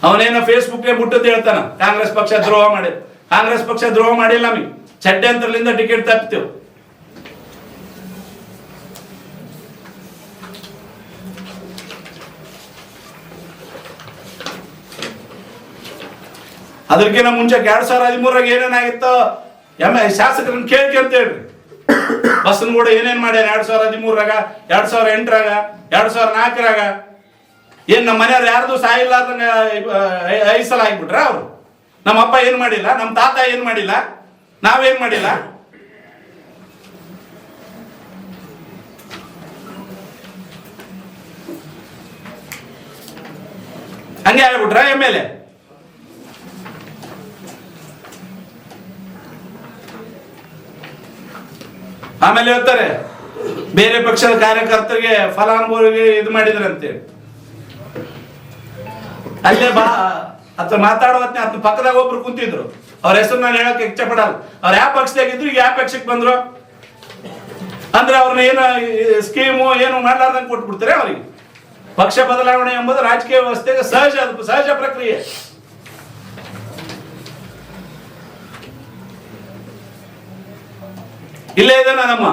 ಅವನೇನೋ ಫೇಸ್ಬುಕ್ ಮುಟ್ಟದ್ದು ಹೇಳ್ತಾನ, ಕಾಂಗ್ರೆಸ್ ಪಕ್ಷ ದ್ರೋಹ ಮಾಡಿ. ಕಾಂಗ್ರೆಸ್ ಪಕ್ಷ ದ್ರೋಹ ಮಾಡಿಲ್ಲ, ನಮಗೆ ಷಡ್ಯಂತ್ರದಿಂದ ಟಿಕೆಟ್ ತಪ್ಪಿತೇವೆ. ಅದಕ್ಕಿಂತ ಮುಂಚೆ 2013 ಏನೇನಾಗಿತ್ತೋ ಶಾಸಕರನ್ನ ಕೇಳ್ಕೆ ಅಂತ ಹೇಳ್ರಿ. ಬಸ್ಸನ್ ಕೂಡ ಏನೇನ್ ಮಾಡ್ಯಾರ 2013, 2008, 2004 ಏನ್ ನಮ್ಮ ಮನೆಯವ್ರು ಯಾರ್ದು ಸಾಯಿಲ್ಲಾರ್ದಂಗ 5 ಸಲ ಆಗ್ಬಿಟ್ರ ಅವ್ರು. ನಮ್ಮ ಅಪ್ಪ ಏನ್ ಮಾಡಿಲ್ಲ, ನಮ್ಮ ತಾತ ಏನ್ ಮಾಡಿಲ್ಲ, ನಾವೇನ್ ಮಾಡಿಲ್ಲ. ಹಂಗೆ ಆಗ್ಬಿಟ್ರ MLA. ಆಮೇಲೆ ಹೇಳ್ತಾರೆ ಬೇರೆ ಪಕ್ಷದ ಕಾರ್ಯಕರ್ತರಿಗೆ ಫಲಾನುಭವಿಗೆ ಇದು ಮಾಡಿದ್ರಂತೇಳಿ. ಅಲ್ಲೇ ಅತ್ತ ಮಾತಾಡೋ ಹೊತ್ತಿನ ಅತ್ತ ಪಕ್ಕದಾಗ ಒಬ್ರು ಕುಂತಿದ್ರು. ಅವ್ರ ಹೆಸರು ನಾನು ಹೇಳಕ್ ಇಚ್ಛೆ ಪಡಲ್ಲ. ಅವ್ರು ಯಾವ ಪಕ್ಷದಾಗಿದ್ರು, ಈಗ ಯಾವ ಪಕ್ಷಕ್ಕೆ ಬಂದ್ರು ಅಂದ್ರೆ ಅವ್ರನ್ನ ಏನು ಸ್ಕೀಮು ಏನು ಮಾಡ್ಲಾರ್ದಂಗೆ ಕೊಟ್ಬಿಡ್ತಾರೆ ಅವ್ರಿಗೆ. ಪಕ್ಷ ಬದಲಾವಣೆ ಎಂಬುದು ರಾಜಕೀಯ ವ್ಯವಸ್ಥೆಗೆ ಸಹಜ ಪ್ರಕ್ರಿಯೆ. ಇಲ್ಲೇ ಇದಾನ ನಮ್ಮ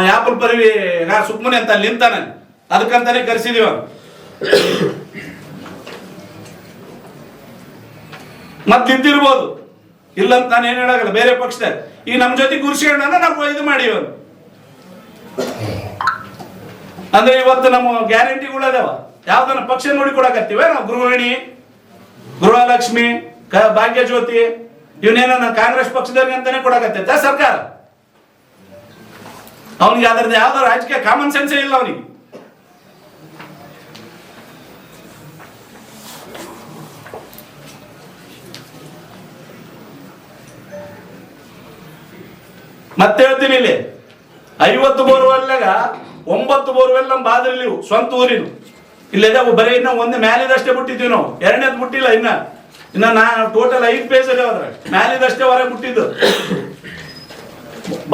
ಯಾಪಲ್ ಪರಿವಿ ಸುಕ್ಮನಿ ಅಂತ ಅಲ್ಲಿ ನಿಂತಾನ, ಅದಕ್ಕಂತಾನೆ ಕರೆಸಿದೀವ. ಮತ್ತೆ ನಿಂತಿರ್ಬೋದು, ಇಲ್ಲಂತ ನಾನು ಏನು ಹೇಳಾಗಲ್ಲ. ಬೇರೆ ಪಕ್ಷದ ಈಗ ನಮ್ಮ ಜೊತೆ ಗುರುಸಿಕೊಂಡ ನಾವು ಇದು ಮಾಡಿವ ಅಂದ್ರೆ ಇವತ್ತು ನಮ್ಮ ಗ್ಯಾರಂಟಿಗಳು ಅದಾವ. ಯಾವ್ದನ್ನ ಪಕ್ಷ ನೋಡಿ ಕೊಡಕತ್ತೀವ ನಾವು. ಗೃಹಿಣಿ, ಗೃಹಲಕ್ಷ್ಮಿ, ಭಾಗ್ಯ ಜ್ಯೋತಿ ಇವನೇನ ಕಾಂಗ್ರೆಸ್ ಪಕ್ಷದವ್ರಿಗೆ ಅಂತಾನೆ ಕೊಡಕತ್ತೈತ ಸರ್ಕಾರ. ಅವನಿಗೆ ಅದರದ್ದು ಯಾವ್ದಾರು ರಾಜಕೀಯ ಕಾಮನ್ ಸೆನ್ಸೇ ಇಲ್ಲ ಅವನಿಗೆ. ಮತ್ತೆ ಹೇಳ್ತೀನಿ, ಇಲ್ಲಿ 50 ಬೋರ್ವೆಲ್ನಾಗ 9 ಬೋರ್ವೆಲ್ ನಮ್ಮ ಬಾದ್ರಲ್ಲಿ ಸ್ವಂತ ಊರಿನ ಇಲ್ಲದ ಬರೀ ಇನ್ನ ಒಂದು ಮ್ಯಾಲಿದಷ್ಟೇ ಬಿಟ್ಟಿದ್ವಿ ನಾವು. ಎರಡನೇದು ಬಿಟ್ಟಿಲ್ಲ. ಇನ್ನ ನಾ ಟೋಟಲ್ 5 ಪೇಜ್ ಅಲ್ಲಿ ಹೋದ್ರೆ ಮ್ಯಾಲಿದಷ್ಟೇ ಹೊರಗೆ ಬಿಟ್ಟಿದ್ದು.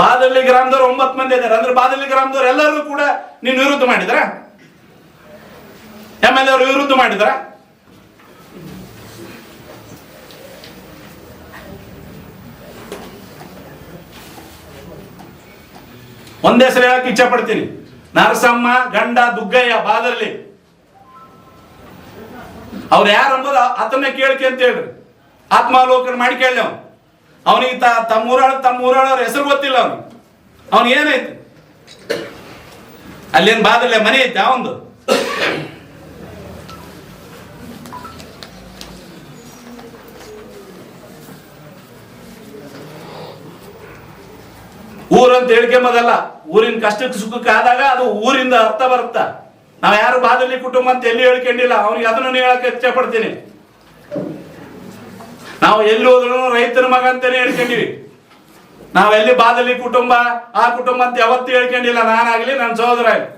ಬಾದಳ್ಳಿ ಗ್ರಾಮದವ್ರು 9 ಮಂದಿ ಇದ್ದಾರೆ. ಅಂದ್ರೆ ಬಾದಳ್ಳಿ ಗ್ರಾಮದವ್ರು ಎಲ್ಲರೂ ಕೂಡ ನೀನು ವಿರುದ್ಧ ಮಾಡಿದ್ರ, MLA ಅವರು ವಿರುದ್ಧ ಮಾಡಿದ್ರ? ಒಂದೇ ಹೆಸರು ಹೇಳಕ್ ಇಚ್ಛೆ ಪಡ್ತೀನಿ. ನರಸಮ್ಮ ಗಂಡ ದುಗ್ಗಯ್ಯ ಬಾದಳ್ಳಿ ಅವ್ರು ಯಾರು ಅಂಬೋದು ಆತನ್ನೇ ಕೇಳ್ಕೆ ಅಂತ ಹೇಳ್ರಿ. ಆತ್ಮಾವಲೋಕನ ಮಾಡಿ ಕೇಳಿ. ಅವನಿಗೆ ತಮ್ಮೂರಾಳವ್ರ ಹೆಸರು ಗೊತ್ತಿಲ್ಲ. ಅವನಿಗೆ ಏನೈತಿ ಅಲ್ಲೇನ್ ಬಾದಳ್ಳಿ ಮನೆ ಐತೆ ಅವಂದು? ಊರಂತ ಹೇಳ್ಕೊಂಬದಲ್ಲ, ಊರಿನ ಕಷ್ಟಕ್ಕೆ ಸುಖಕ್ಕೆ ಆದಾಗ ಅದು ಊರಿಂದ ಅರ್ಥ ಬರುತ್ತ. ನಾವ್ ಯಾರು ಬಾದಳ್ಳಿ ಕುಟುಂಬ ಅಂತ ಎಲ್ಲಿ ಹೇಳ್ಕೊಂಡಿಲ್ಲ. ಅವ್ನಿಗೆ ಅದನ್ನು ಹೇಳಕ್ಕೆ ಇಚ್ಛೆ ಪಡ್ತೀನಿ. ನಾವು ಎಲ್ಲಿ ಹೋದ್ರು ರೈತನ ಮಗ ಅಂತಾನೆ ಹೇಳ್ಕೊಂಡಿವಿ. ನಾವೆಲ್ಲಿ ಬಾದಳ್ಳಿ ಕುಟುಂಬ ಆ ಕುಟುಂಬ ಅಂತ ಯಾವತ್ತೂ ಹೇಳ್ಕೊಂಡಿಲ್ಲ. ನಾನಾಗ್ಲಿ ನನ್ನ ಸಹೋದರ ಆಗ್ಲಿ.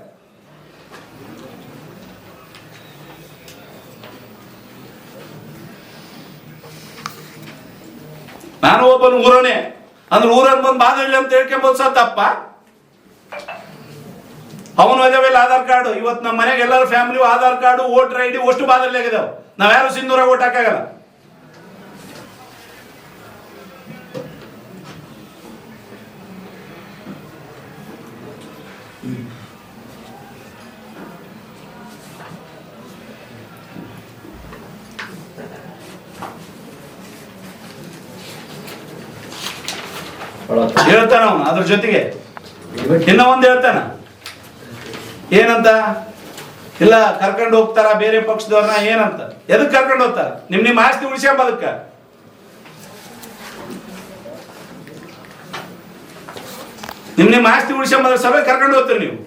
ನಾನು ಒಬ್ಬನ ಊರನೇ ಅಂದ್ರೆ ಊರಲ್ಲಿ ಬಂದು ಬಾದಳ್ಳಿ ಅಂತ ಹೇಳ್ಕೊಂಬೋದು ಸಹ ತಪ್ಪ. ಅವನು ಅದಾವೆಲ್ಲ ಆಧಾರ್ ಕಾರ್ಡು. ಇವತ್ತು ನಮ್ಮ ಮನೆಗೆ ಎಲ್ಲರ family Aadhaar card, voter ID ಅಷ್ಟು ಬಾದಳ್ಳಿ ಆಗಿದಾವೆ. ನಾವ್ಯಾರು ಸಿಂಧೂರಾಗ ಓಟ್ ಹಾಕಾಗಲ್ಲ. ಹೇಳ್ತಾನ ಅವನು. ಅದ್ರ ಜೊತೆಗೆ ಇನ್ನ ಒಂದ್ ಹೇಳ್ತಾನ. ಏನಂತ? ಇಲ್ಲ ಕರ್ಕೊಂಡು ಹೋಗ್ತಾರ ಬೇರೆ ಪಕ್ಷದವ್ರನ್ನ. ಏನಂತ? ಎದಕ್ ಕರ್ಕೊಂಡು ಹೋಗ್ತಾರ? ನಿಮ್ ಆಸ್ತಿ ಉಳಿಸ್ಕೊಂಬ. ಅದಕ್ಕ ನಿಮ್ ಆಸ್ತಿ ಉಳಿಸ್ಕೊಂಬ ಸಭೆ ಕರ್ಕೊಂಡು ಹೋಗ್ತೀರಿ ನೀವು.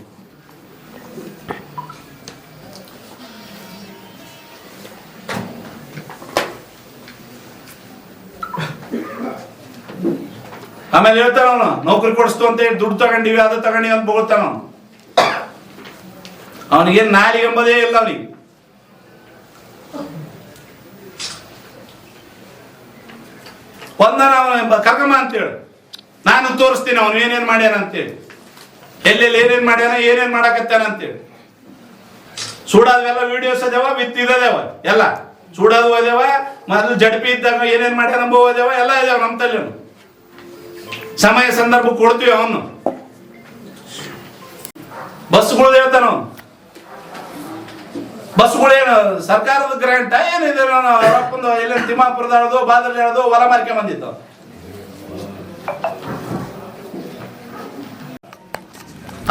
ಆಮೇಲೆ ಹೇಳ್ತಾನ ಅವನು ನೌಕರಿ ಕೊಡಿಸ್ತು ಅಂತ ಹೇಳಿ ದುಡ್ಡು ತಗೊಂಡಿವಿ ಅದು ತಗೊಂಡಿವಿ ಅಂತ ಬೋಳ್ತಾನ ಅವನು. ಅವನಿಗೇನ್ ನಾಲಿಗೆ ಎಂಬುದೇ ಇಲ್ಲ. ಅವನಿಗೆ ಒಂದನ ಕರ್ಕಮ್ಮ ಅಂತೇಳಿ ನಾನು ತೋರಿಸ್ತೀನಿ ಅವನು ಏನೇನ್ ಮಾಡ್ಯಾನ ಅಂತೇಳಿ, ಎಲ್ಲೆಲ್ಲಿ ಏನೇನ್ ಮಾಡ್ಯಾನ, ಏನೇನ್ ಮಾಡಾಕತ್ತಾನ ಅಂತೇಳಿ. ಸುಡೋದೆಲ್ಲ ವಿಡಿಯೋಸ್ ಅದೇವ, ಬಿತ್ತಿದೇವ ಎಲ್ಲ ಸುಡೋದು ಅದೇವ. ಮೊದಲು ಜಡ್ಪಿ ಇದ್ದಾಗ ಏನೇನ್ ಮಾಡ್ಯಾನ ಅಂಬೋ ಅದೇವ, ಎಲ್ಲ ಇದಾವ ನಮ್ಮ ತಲೆ. ಸಮಯ ಸಂದರ್ಭ ಕೊಡ್ತೀವಿ. ಅವನು ಬಸ್ಗಳು ಹೇಳ್ತಾನ. ಅವನು ಬಸ್ಗಳೇನು ಸರ್ಕಾರದ ಗ್ರಾಂಟ್ ಏನಿದೆ? ಅವರಪ್ಪಂದು ಎಲ್ಲ ತಿಮ್ಮಾಪುರದ ಹೇಳೋದು, ಬಾದಳ್ಳಿ ಹೇಳೋದು, ಹೊಲ ಮಾರ್ಕೆ ಬಂದಿತ್ತು.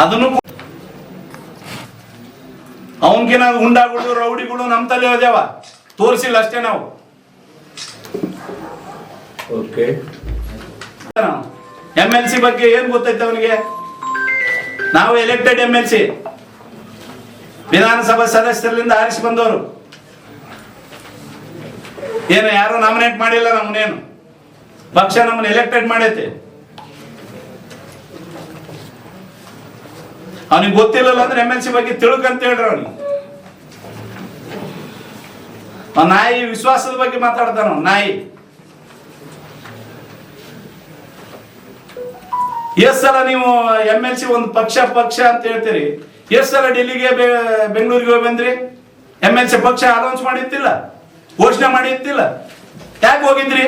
ಅದನ್ನು ಅವನ್ಗಿನ ಹುಂಡಾಗಳು ರೌಡಿಗಳು ನಮ್ಮ ತಲೆ ಹೋದ್ಯಾವ, ತೋರಿಸಿಲ್ಲ ಅಷ್ಟೇ ನಾವು. MLC ಬಗ್ಗೆ ಏನ್ ಗೊತ್ತೈತೆ ಅವನಿಗೆ? ನಾವು ಎಲೆಕ್ಟೆಡ್ MLC, ವಿಧಾನಸಭಾ ಸದಸ್ಯರಿಂದ ಆರಿಸಿ ಬಂದವರು. ಏನು ಯಾರು ನಾಮಿನೇಟ್ ಮಾಡಿಲ್ಲ ನಮ್ಮನ್ನೇನು. ಪಕ್ಷ ನಮ್ಮನ್ನ ಎಲೆಕ್ಟೆಡ್ ಮಾಡೈತೆ. ಅವನಿಗೆ ಗೊತ್ತಿಲ್ಲಲ್ಲ ಅಂದ್ರೆ MLC ಬಗ್ಗೆ ತಿಳ್ಕಂತ ಹೇಳ್ರಿ. ಅವನಿಗೆ ನಾಯಿ ವಿಶ್ವಾಸದ ಬಗ್ಗೆ ಮಾತಾಡ್ತಾನ. ನಾಯಿ ಎಷ್ಟ್ ಸಲ ನೀವು MLC ಒಂದು ಪಕ್ಷ ಅಂತ ಹೇಳ್ತೀರಿ, ಎಷ್ಟ್ ಸಲ ಡೆಲ್ಲಿಗೆ ಬೆಂಗಳೂರಿಗೆ ಹೋಗಿ ಬಂದ್ರಿ? MLC ಪಕ್ಷ ಅನೌನ್ಸ್ ಮಾಡಿತ್ತಿಲ್ಲ, ಘೋಷಣೆ ಮಾಡಿತ್ತಿಲ್ಲ. ಯಾಕೆ ಹೋಗಿದ್ರಿ?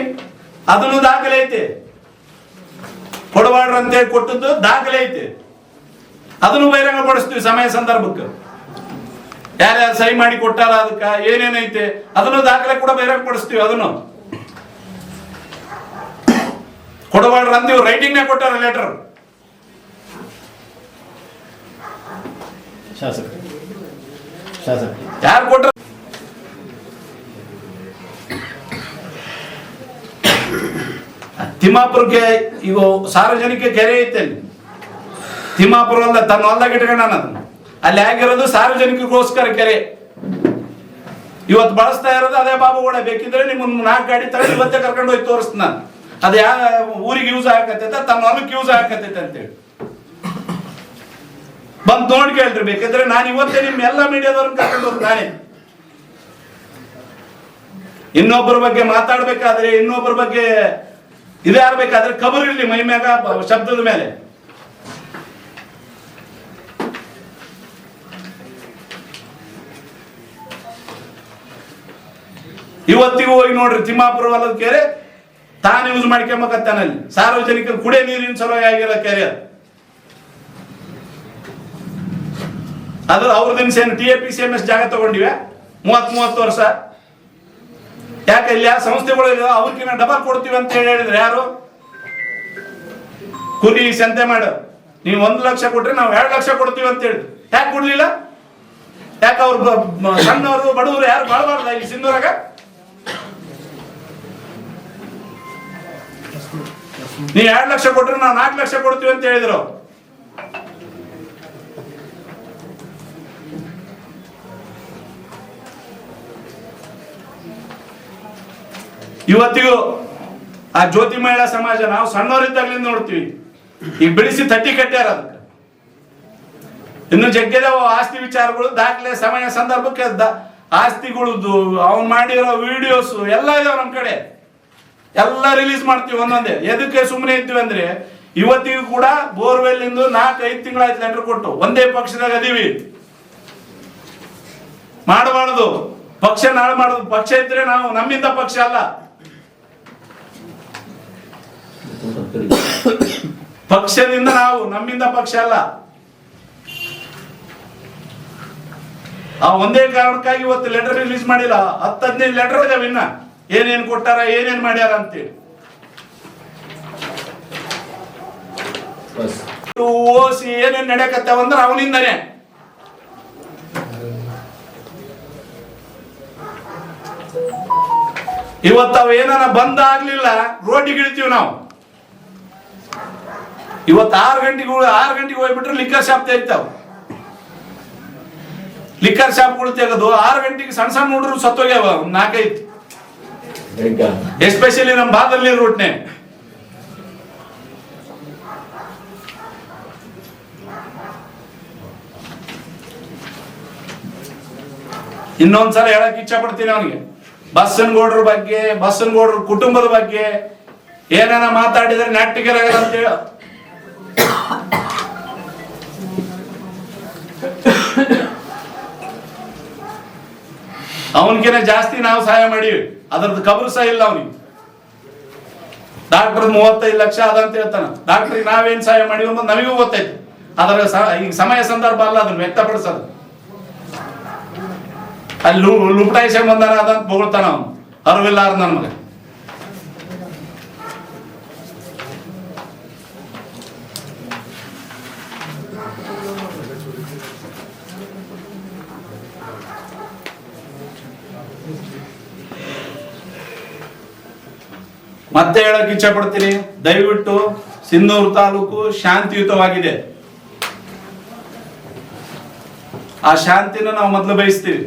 ಅದನ್ನು ದಾಖಲೆ ಐತೆ. ಕೊಡಬಾರ್ದು ಅಂತೇಳಿ ಕೊಟ್ಟದ್ದು ದಾಖಲೆ ಐತೆ. ಅದನ್ನು ಬಹಿರಂಗ ಪಡಿಸ್ತೀವಿ ಸಮಯ ಸಂದರ್ಭಕ್ಕೆ. ಯಾರ್ಯಾರು ಸಹಿ ಮಾಡಿ ಕೊಟ್ಟಾರ, ಅದಕ್ಕ ಏನೇನೈತೆ ಅದನ್ನು ದಾಖಲೆ ಕೂಡ ಬಹಿರಂಗ ಪಡಿಸ್ತೀವಿ. ಅದನ್ನು ಕೊಡಬಾರ್ದು ಅಂತ ಇವ್ರು ರೈಟಿಂಗ್ನಾಗ ಕೊಟ್ಟಾರ ಲೆಟರ್. ಯಾರು ಕೊಟ್ರ? ತಿಮ್ಮಾಪುರಕ್ಕೆ ಈಗ ಸಾರ್ವಜನಿಕ ಕೆರೆ ಐತೆ ಅಲ್ಲಿ. ತಿಮ್ಮಾಪುರ ಅಲ್ಲ, ತನ್ನ ಹೊಲ್ದಾಗ ಇಟ್ಕೊಂಡ ಅಲ್ಲಿ ಆಗಿರೋದು ಸಾರ್ವಜನಿಕರಿಗೋಸ್ಕರ ಕೆರೆ. ಇವತ್ತು ಬಳಸ್ತಾ ಇರೋದು ಅದೇ ಬಾಬುಗೌಡ. ಬೇಕಿದ್ರೆ ನಿಮ್ಮನ್ನ 4 ಗಾಡಿ ತಗೊಂಡು ಇವತ್ತೇ ಕರ್ಕೊಂಡು ಹೋಗಿ ತೋರಿಸ್ತಾನ. ಅದು ಯಾವ ಊರಿಗೆ ಯೂಸ್ ಆಗತ್ತೈತೆ, ತನ್ನ ಹೊಲಕ್ಕೆ ಯೂಸ್ ಆಗತ್ತೈತೆ ಅಂತೇಳಿ ಬಂದು ನೋಡಿ ಕೇಳ್ರಿ. ಬೇಕಿದ್ರೆ ನಾನು ಇವತ್ತೇ ನಿಮ್ಮ ಎಲ್ಲ ಮೀಡಿಯಾದವ್ರನ್ನ ಕರ್ಕೊಂಡು ಹೋಗಿ ನಾನೇ ಇನ್ನೊಬ್ಬರ ಬಗ್ಗೆ ಮಾತಾಡ್ಬೇಕಾದ್ರೆ, ಇನ್ನೊಬ್ಬರ ಬಗ್ಗೆ ಇದೇ ಆಗ್ಬೇಕಾದ್ರೆ ಖಬರ್ ಇರ್ಲಿ ಮೈ ಮ್ಯಾಗ, ಶಬ್ದದ ಮೇಲೆ. ಇವತ್ತಿಗೂ ಹೋಗಿ ನೋಡ್ರಿ, ತಿಮ್ಮಾಪುರ ಹೊಲದ ಕೆರೆ ತಾನು ಯೂಸ್ ಮಾಡ್ಕೊಂಬಕತ್ತಾನಲ್ಲಿ. ಸಾರ್ವಜನಿಕರು ಕುಡಿಯ ನೀರಿನ ಸಲುವಾಗಿ ಆಗಿರೋ ಕೆರೆ ಅದು. ಅವ್ರದಿನ TAPCMS ಜಾಗ ತಗೊಂಡಿವೆ 30 ವರ್ಷ. ಯಾಕೆ ಇಲ್ಲಿ ಯಾವ ಸಂಸ್ಥೆಗಳು ಅವ್ರಕಿನ್ನ ಡಬಲ್ ಕೊಡ್ತೀವಿ ಅಂತ ಹೇಳಿದ್ರೆ ಯಾರು? ಕುರಿ ಸಂತೆ ಮಾಡ ನೀವು 1 ಲಕ್ಷ ಕೊಟ್ರೆ ನಾವು 2 ಲಕ್ಷ ಕೊಡ್ತೀವಿ ಅಂತ ಹೇಳಿದ್ರು. ಯಾಕೆ ಕೊಡ್ಲಿಲ್ಲ? ಯಾಕೆ ಅವ್ರು ಸಣ್ಣವರು ಬಡವರು ಯಾರು ಬಾಳಬಾರ್ದ ಇಲ್ಲಿ ಸಿಂಧೂರಾಗ? ನೀವು 2 ಲಕ್ಷ ಕೊಟ್ರೆ ನಾವು 4 ಲಕ್ಷ ಕೊಡ್ತೀವಿ ಅಂತ ಹೇಳಿದ್ರು. ಇವತ್ತಿಗೂ ಆ ಜ್ಯೋತಿ ಮಹಿಳಾ ಸಮಾಜ ನಾವು ಸಣ್ಣವರಿದ್ದಾಗಲಿಂದ ನೋಡ್ತೀವಿ. ಈಗ ಬೆಳೆಸಿ ತಟ್ಟಿ ಕಟ್ಟ್ಯಾರ. ಅದಕ್ಕೆ ಇನ್ನು ಜಗ್ಗದಾವ ಆಸ್ತಿ ವಿಚಾರಗಳು, ದಾಖಲೆ, ಸಮಯ ಸಂದರ್ಭಕ್ಕೆ ಆಸ್ತಿಗಳದ್ದು ಅವ್ನು ಮಾಡಿರೋ ವಿಡಿಯೋಸ್ ಎಲ್ಲ ಇದಾವ ನಮ್ಮ ಕಡೆ. ಎಲ್ಲ ರಿಲೀಸ್ ಮಾಡ್ತೀವಿ ಒಂದೊಂದೇ. ಎದಕ್ಕೆ ಸುಮ್ಮನೆ ಇದ್ವಿ ಅಂದ್ರೆ ಇವತ್ತಿಗೂ ಕೂಡ ಬೋರ್ವೆಲ್ ಇಂದು 4-5 ತಿಂಗಳಾಯ್ತು ಲೆಟರ್ ಕೊಟ್ಟು. ಒಂದೇ ಪಕ್ಷದಾಗ ಅದೀವಿ. ಮಾಡಬಾರದು ಪಕ್ಷ, ನಾಳೆ ಮಾಡೋದು. ಪಕ್ಷ ಇದ್ರೆ ನಾವು ನಮ್ಮಿಂದ ಪಕ್ಷ ಅಲ್ಲ. ಪಕ್ಷದಿಂದ ನಾವು, ನಮ್ಮಿಂದ ಪಕ್ಷ ಅಲ್ಲ. ಆ ಒಂದೇ ಕಾರಣಕ್ಕಾಗಿ ಇವತ್ತು ಲೆಟರ್ ರಿಲೀಸ್ ಮಾಡಿಲ್ಲ. 10-15 ಲೆಟರ್ ಇದಾವೆ ಇನ್ನ, ಏನೇನ್ ಕೊಟ್ಟಾರ, ಏನೇನ್ ಮಾಡ್ಯಾರ ಅಂತೇಳಿ. ಓಸಿ ಏನೇನ್ ನಡೆಯಕತ್ತಾವಂದ್ರ ಅವನಿಂದನೇ. ಇವತ್ತು ಅವ ಏನಾರ ಬಂದ ಆಗ್ಲಿಲ್ಲ, ರೋಡಿಗೆ ಇಳಿತೀವಿ ನಾವು. ಇವತ್ತು 6 ಗಂಟೆಗೆ ಹೋಗ್ಬಿಟ್ರೆ ಲಿಕ್ಕರ್ ಶಾಪ್ ತೆಗಿತಾವ. ಲಿಕ್ಕರ್ ಶಾಪ್ಗಳು ತೆಗೆದು 6 ಗಂಟೆಗೆ ಸಣ್ಣ ಹುಡುಗರು ಸತ್ತೋಗ್ಯಾವ 4-5. ಎಸ್ಪೆಷಲಿ ನಮ್ಮ ಭಾಗದಲ್ಲಿ ರೂಟ್ನೆ. ಇನ್ನೊಂದ್ಸಲ ಹೇಳಕ್ ಇಚ್ಛೆ ಪಡ್ತೀನಿ ಅವನಿಗೆ, ಬಸ್ಸನಗೌಡ್ರ ಬಗ್ಗೆ, ಬಸ್ಸನಗೌಡ್ರ ಕುಟುಂಬದ ಬಗ್ಗೆ ಏನಾನ ಮಾತಾಡಿದ್ರೆ ನೆಟ್ಟಿಗೆ ಅಂತ ಹೇಳ. ಅವನಿಗಿನ ಜಾಸ್ತಿ ನಾವು ಸಹಾಯ ಮಾಡಿವಿ. ಅದ್ರದ್ದು ಖಬರ್ ಸಹ ಇಲ್ಲ ಅವನಿಗೆ. ಡಾಕ್ಟರ್ 35 ಲಕ್ಷ ಅದಂತ ಹೇಳ್ತಾನ. ಡಾಕ್ಟರ್ಗೆ ನಾವೇನ್ ಸಹಾಯ ಮಾಡಿವಿ ಅನ್ನೋದು ನಮಗೂ ಗೊತ್ತೈತಿ. ಅದರ ಈಗ ಸಮಯ ಸಂದರ್ಭ ಅಲ್ಲ ಅದನ್ನ ವ್ಯಕ್ತಪಡಿಸೋದು. ಅಲ್ಲಿ ಲುಪ್ಟಾಯಿಸ ಬಂದಾನ ಅದಂತ ಬೊಗಳ್ತಾನ ಅವನು. ಅರಿವಿಲ್ಲಾರ ನನ್ನ ಮಗ. ಮತ್ತೆ ಹೇಳಕ್ ಇಚ್ಛೆ ಪಡ್ತೀನಿ, ದಯವಿಟ್ಟು ಸಿಂಧೂರು ತಾಲೂಕು ಶಾಂತಿಯುತವಾಗಿದೆ. ಆ ಶಾಂತಿನ ನಾವು ಮೊದಲು ಬಯಸ್ತೀವಿ.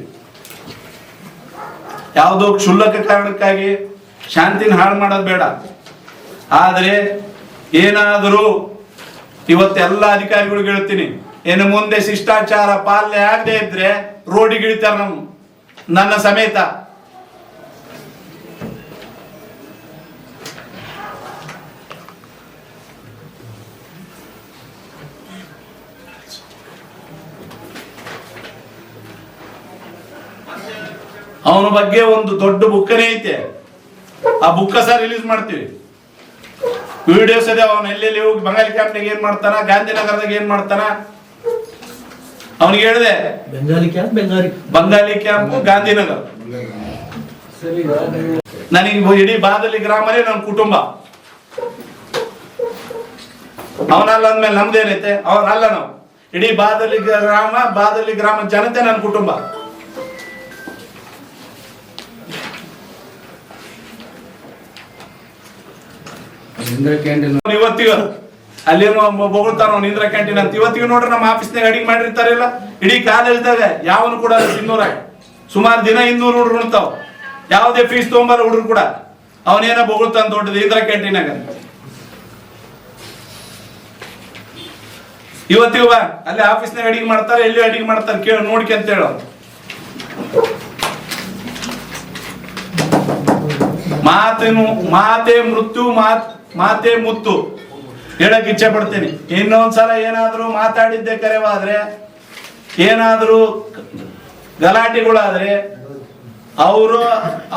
ಯಾವುದೋ ಕ್ಷುಲ್ಲಕ ಕಾರಣಕ್ಕಾಗಿ ಶಾಂತಿನ ಹಾಳು ಮಾಡೋದು ಬೇಡ. ಆದ್ರೆ ಏನಾದರೂ ಇವತ್ತೆಲ್ಲ ಅಧಿಕಾರಿಗಳಿಗೆ ಹೇಳ್ತೀನಿ, ಏನು ಮುಂದೆ ಶಿಷ್ಟಾಚಾರ ಪಾಲನೆ ಆಗದೆ ಇದ್ರೆ ರೋಡಿಗೆ ಇಳಿತಾರ ನಾವು, ನನ್ನ ಸಮೇತ. ಅವನ ಬಗ್ಗೆ ಒಂದು ದೊಡ್ಡ ಬುಕ್ಕನೇ ಐತೆ. ಆ ಬುಕ್ಕ ಸಹ ರಿಲೀಸ್ ಮಾಡ್ತೀವಿ. ವಿಡಿಯೋಸ್ ಅದೇ. ಅವನು ಎಲ್ಲೆಲ್ಲಿ ಹೋಗಿ ಬಂಗಾಲಿ ಕ್ಯಾಂಪ್ನಾಗ ಏನ್ ಮಾಡ್ತಾನ, ಗಾಂಧಿನಗರದಾಗ ಏನ್ ಮಾಡ್ತಾನ. ಅವನಿಗೆ ಹೇಳಿದೆ, ಬಂಗಾಲಿ ಕ್ಯಾಂಪ್ ಗಾಂಧಿನಗರ. ನನಗೆ ಇಡೀ ಬಾದಲಿ ಗ್ರಾಮನೇ ನನ್ನ ಕುಟುಂಬ. ಅವನಲ್ಲ ಅಂದ್ಮೇಲೆ ನಮ್ದೇನೈತೆ? ಅವನಲ್ಲ. ನಾವು ಇಡೀ ಬಾದಲಿ ಗ್ರಾಮ ಜನತೆ ನನ್ನ ಕುಟುಂಬ. ಇವತ್ತಿಗೂ ಅಲ್ಲೇನೋ ಬೊಗಳ್ತಾನ ಇಂದಿರಾ ಕ್ಯಾಂಟೀನ್ ಅಂತ. ಇವತ್ತಿಗೂ ನೋಡ್ರಿ ನಮ್ಮ ಆಫೀಸ್ನಾಗ ಅಡಿಗೆ ಮಾಡಿರ್ತಾರಿಲ್ಲ. ಇಡೀ ಕಾಲೇಜ್ದಾಗ ಯಾವನು ಕೂಡ 200 ಸುಮಾರು ದಿನ 200 ಹುಡುಗರು ಉಣ್ತಾವ. ಯಾವುದೇ ಫೀಸ್ ತಗೊಂಬಾರ ಹುಡುಗರು ಕೂಡ. ಅವನೇನ ಬೊಗಳ್ತಾನ ದೊಡ್ಡದು ಇಂದಿರಾ ಕ್ಯಾಂಟೀನಾಗ. ಇವತ್ತಿಗೂ ಬಾ ಅಲ್ಲಿ ಆಫೀಸ್ನಾಗ ಅಡಿಗೆ ಮಾಡ್ತಾರೆ, ಎಲ್ಲಿ ಅಡಿಗೆ ಮಾಡ್ತಾರೆ ಕೇಳ ನೋಡ್ಕೊಂತ ಹೇಳ. ಮಾತೆ ಮೃತ್ಯು ಮಾತೆ ಮುತ್ತು ಹೇಳಕ್ ಇಚ್ಛೆ ಪಡ್ತೀನಿ. ಇನ್ನೊಂದ್ಸಲ ಏನಾದ್ರೂ ಮಾತಾಡಿದ್ದೆ ಕರೆವಾದ್ರೆ, ಏನಾದ್ರೂ ಗಲಾಟೆಗಳಾದ್ರೆ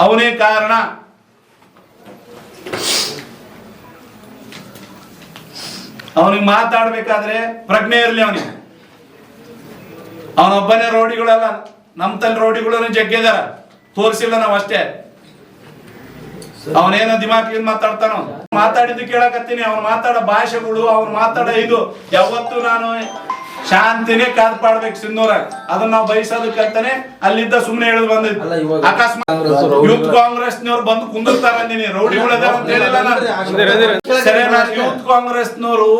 ಅವನೇ ಕಾರಣ. ಅವನಿಗೆ ಮಾತಾಡ್ಬೇಕಾದ್ರೆ ಪ್ರಜ್ಞೆ ಇರ್ಲಿ. ಅವನೊಬ್ಬನೇ ರೌಡಿಗಳಲ್ಲ, ನಮ್ ತಲ್ಲಿ ರೌಡಿಗಳು ಜಗ್ಗಿದಾರ, ತೋರಿಸಿಲ್ಲ ನಾವ್ ಅಷ್ಟೇ. ಅವನೇನೋ ದಿಮಾಕಿಂದ ಮಾತಾಡ್ತಾನೋ. ಮಾತಾಡಿದ್ದು ಕೇಳಕತ್ತೀನಿ. ಅವ್ನು ಮಾತಾಡೋ ಭಾಷೆಗಳು, ಅವ್ನು ಮಾತಾಡೋ ಇದು ಯಾವತ್ತು ನಾನು ಶಾಂತಿನೇ ಕಾಪಾಡ್ಬೇಕು ಸಿಂಧೂರಾಗ. ಅದನ್ನ ನಾವು ಬಯಸೋದಕ್ಕಂತಾನೆ ಅಲ್ಲಿದ್ದ ಸುಮ್ನೆ ಹೇಳದ್ ಬಂದಿದ್ದು. ಅಕಸ್ಮಾತ್ ಯೂತ್ ಕಾಂಗ್ರೆಸ್ನವ್ರು ಬಂದು ಕುಂದಿರ್ತಾರ ಅಂದಿನಿ, ರೌಡಿಗಳು ಅದಾರ ಅಂತ ಹೇಳಿಲ್ಲ ನಾನು. ಸರಿ, ನಾನು ಯೂತ್ ಕಾಂಗ್ರೆಸ್ನವರು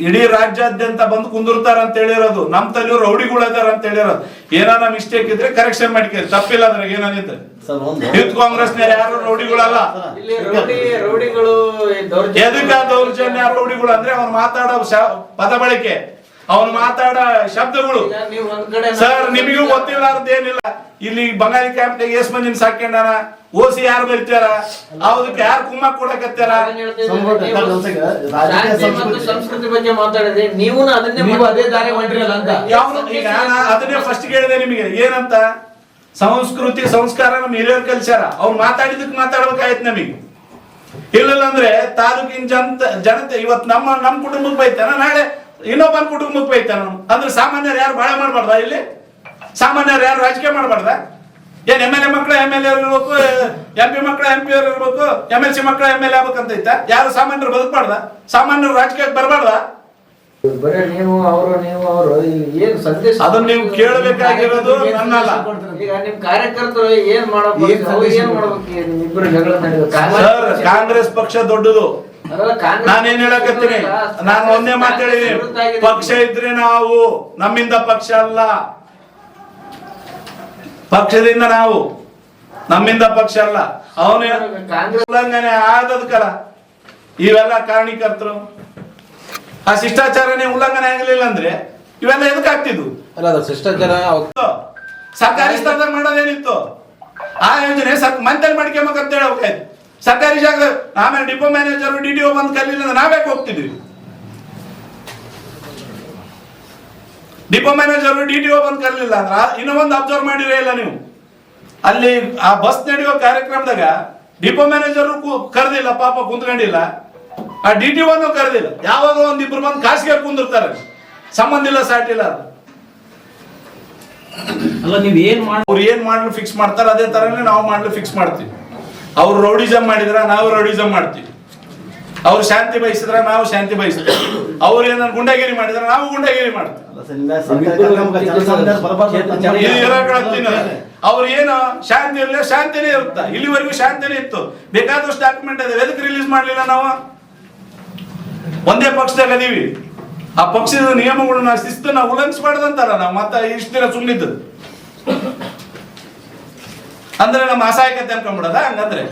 ಇಡೀ ರಾಜ್ಯಾದ್ಯಂತ ಬಂದು ಕುಂದಿರ್ತಾರ ಅಂತ ಹೇಳಿರೋದು. ನಮ್ ತಲ್ಲಿ ರೌಡಿಗಳು ಅದಾರ ಅಂತ ಹೇಳಿರೋದು. ಏನಾರ ಮಿಸ್ಟೇಕ್ ಇದ್ರೆ ಕರೆಕ್ಷನ್ ಮಾಡ್ಕೇರಿ, ತಪ್ಪಿಲ್ಲ ಅದ್ರಾಗ ಏನಾಗಿದ್ರೆ. ಯೂತ್ ಕಾಂಗ್ರೆಸ್ ಯಾರು ರೌಡಿಗಳಲ್ಲ. ಎದಕ್ಕ ದೌರ್ಜನ್ಯ ರೌಡಿಗಳು ಅಂದ್ರೆ ಅವ್ನು ಮಾತಾಡೋ ಪದ ಬಳಕೆ, ಅವನು ಮಾತಾಡೋ ಶಬ್ದಗಳು. ಸರ್ ನಿಮಗೂ ಗೊತ್ತಿಲ್ಲಾರ್ದೇನಿಲ್ಲ. ಇಲ್ಲಿ ಬಂಗಾಳಿ ಕ್ಯಾಂಪ್ ಎಸ್ ಮಂದಿನ ಸಾಕ್ಯಂಡಾನ, ಓಸಿ ಯಾರು ಬರ್ತಾರ, ಅದಕ್ಕೆ ಯಾರು ಕುಮ್ಮ ಕೊಡಕತ್ತಾರ. ಸಂಸ್ಕೃತಿ ಬಗ್ಗೆ ಮಾತಾಡಿದ್ರೆ ನೀವು ಅದೇ ದಾರಿ ಹೊಂಟಿರಲ್ಲ ಅಂತ. ಈಗ ಅದನ್ನೇ ಫಸ್ಟ್ ಹೇಳಿದೆ ನಿಮಗೆ. ಏನಂತ ಸಂಸ್ಕೃತಿ ಸಂಸ್ಕಾರ ನಮ್ ಹಿರಿಯರು ಕಲ್ಸ್ಯಾರ. ಅವ್ರು ಮಾತಾಡಿದಕ್ಕೆ ಮಾತಾಡ್ಬೇಕಾಯ್ತು ನಮಗೆ. ಇಲ್ಲ ಅಂದ್ರೆ ತಾಲೂಕಿನ ಜನತೆ ಇವತ್ತು ನಮ್ಮ ಕುಟುಂಬಕ್ಕೆ ಬೈತಾನ, ನಾಳೆ ಇನ್ನೊಬ್ಬನ ಕುಟುಂಬಕ್ಕೆ ಬೈತಾನ. ಅಂದ್ರೆ ಸಾಮಾನ್ಯರು ಯಾರು ಬಾಳೆ ಮಾಡ್ಬಾರ್ದ? ಇಲ್ಲಿ ಸಾಮಾನ್ಯರು ಯಾರು ರಾಜಕೀಯ ಮಾಡ್ಬಾರ್ದ? ಏನ್ MLA ಮಕ್ಕಳು MLA ಇರ್ಬೇಕು, MP ಮಕ್ಕಳು MP ಇರ್ಬೇಕು, MLC ಮಕ್ಕಳು MLA ಆಗ್ಬೇಕಂತ ಐತ? ಯಾರು ಸಾಮಾನ್ಯರು ಬದುಕಬಾರ್ದ? ಸಾಮಾನ್ಯರು ರಾಜಕೀಯಕ್ಕೆ ಬರಬಾರ್ದ? ಏನ್ ಸಂದೇಶ ಅದನ್ನ ನೀವು ಕೇಳಬೇಕಾಗಿರೋದು ನನ್ನಲ್ಲ. ಈಗ ನಿಮ್ ಕಾರ್ಯಕರ್ತರು ಏನ್ ಮಾಡ್ಬೇಕು? ಇಬ್ರು ಜಗಳ ಸರ್, ಕಾಂಗ್ರೆಸ್ ಪಕ್ಷ ದೊಡ್ಡದು. ನಾನೇನ್ ಹೇಳಕತ್ತೀನಿ, ನಾನು ಒಂದೇ ಮಾತಾಡಿದೀನಿ. ಪಕ್ಷ ಇದ್ರೆ ನಾವು, ನಮ್ಮಿಂದ ಪಕ್ಷ ಅಲ್ಲ. ಪಕ್ಷದಿಂದ ನಾವು, ನಮ್ಮಿಂದ ಪಕ್ಷ ಅಲ್ಲ. ಅವನು ಉಲ್ಲಂಘನೆ ಆದದಕ್ಕಲ್ಲ ಇವೆಲ್ಲ ಕಾರಣೀಕರ್ತರು. ಆ ಶಿಷ್ಟಾಚಾರನೇ ಉಲ್ಲಂಘನೆ ಆಗಲಿಲ್ಲ ಅಂದ್ರೆ ಇವೆಲ್ಲ ಎದಕ್ಕೆ ಆಗ್ತಿದ್ವು? ಅಲ್ಲ, ಅದು ಶಿಷ್ಟಾಚಾರ ಸರ್ಕಾರಿ ಸ್ಥಳದಾಗ ಮಾಡೋದೇನಿತ್ತು? ಆ ಯೋಜನೆ ಮಂತಲ್ಲಿ ಮಾಡ್ಕೊಂಬೇಕಂತ ಹೇಳ್ಬೇಕಾಯ್ತು. ಸರ್ಕಾರಿ ಜಾಗ ಆಮೇಲೆ ಡಿಪೋ ಮ್ಯಾನೇಜರ್ DDO ಬಂದು ಕಲಿಲ್ಲ ಅಂದ್ರೆ ನಾವ್ಯಾಕೆ ಹೋಗ್ತಿದ್ವಿ? ಡಿಪೋ ಮ್ಯಾನೇಜರ್ DDO ಬಂದು ಕಲಿಲ್ಲ ಅಂದ್ರ ಇನ್ನೂ ಒಂದು ಅಬ್ಸರ್ವ್ ಮಾಡಿರೇ ಇಲ್ಲ ನೀವು. ಅಲ್ಲಿ ಆ ಬಸ್ ನಡೆಯೋ ಕಾರ್ಯಕ್ರಮದಾಗ ಡಿಪೋ ಮ್ಯಾನೇಜರ್ ಕರೆದಿಲ್ಲ, ಪಾಪ ಕುಂತ್ಕೊಂಡಿಲ್ಲ. ಆ DDO ಕರೆದಿಲ್ಲ. ಯಾವಾಗ ಒಂದಿಬ್ರು ಬಂದು ಖಾಸಗಿ ಕುಂದಿರ್ತಾರೆ, ಸಂಬಂಧ ಇಲ್ಲ, ಸಾಟಿಲ್ಲ. ಅಲ್ಲ, ನೀವ್ ಅವ್ರು ಏನ್ ಮಾಡ್ಲು ಫಿಕ್ಸ್ ಮಾಡ್ತಾರ ಅದೇ ತರನೇ ನಾವು ಮಾಡ್ಲು ಫಿಕ್ಸ್ ಮಾಡ್ತೀವಿ. ಅವ್ರು ರೌಡಿಸಮ್ ಮಾಡಿದ್ರ ನಾವು ರೌಡಿಸಮ್ ಮಾಡ್ತೀವಿ. ಅವ್ರು ಶಾಂತಿ ಬಯಸಿದ್ರ ನಾವು ಶಾಂತಿ ಬಯಸ್ತೀವಿ. ಅವ್ರು ಏನಾದ್ರು ಗುಂಡಾಗಿರಿ ಮಾಡಿದ್ರ ನಾವು ಗುಂಡಾಗಿರಿ ಮಾಡ್ತೀವಿ. ಅವ್ರು ಏನು ಶಾಂತಿ ಇರಲಿಲ್ಲ, ಶಾಂತಿನೇ ಇರುತ್ತ. ಇಲ್ಲಿವರೆಗೂ ಶಾಂತಿನೇ ಇತ್ತು. ಬೇಕಾದಷ್ಟು ಡಾಕ್ಯುಮೆಂಟ್ ಇದೆ, ಎದಕ್ಕೆ ರಿಲೀಸ್ ಮಾಡ್ಲಿಲ್ಲ ನಾವು? ಒಂದೇ ಪಕ್ಷದಾಗ ಅದೀವಿ. ಆ ಪಕ್ಷದ ನಿಯಮಗಳನ್ನ ಶಿಸ್ತನ್ನ ಉಲ್ಲಂಘಿಸಬಾರ್ದಂತಾರ ನಾವು. ಮತ್ತೆ ಇಷ್ಟು ದಿನ ಸುಮ್ಮನಿದ್ದು ಅಂದ್ರೆ ನಮ್ಮ ಅಸಹಾಯಕತೆ ಅನ್ಕೊಂಡ್ಬಿಡದ ಹಂಗಂದ್ರೆ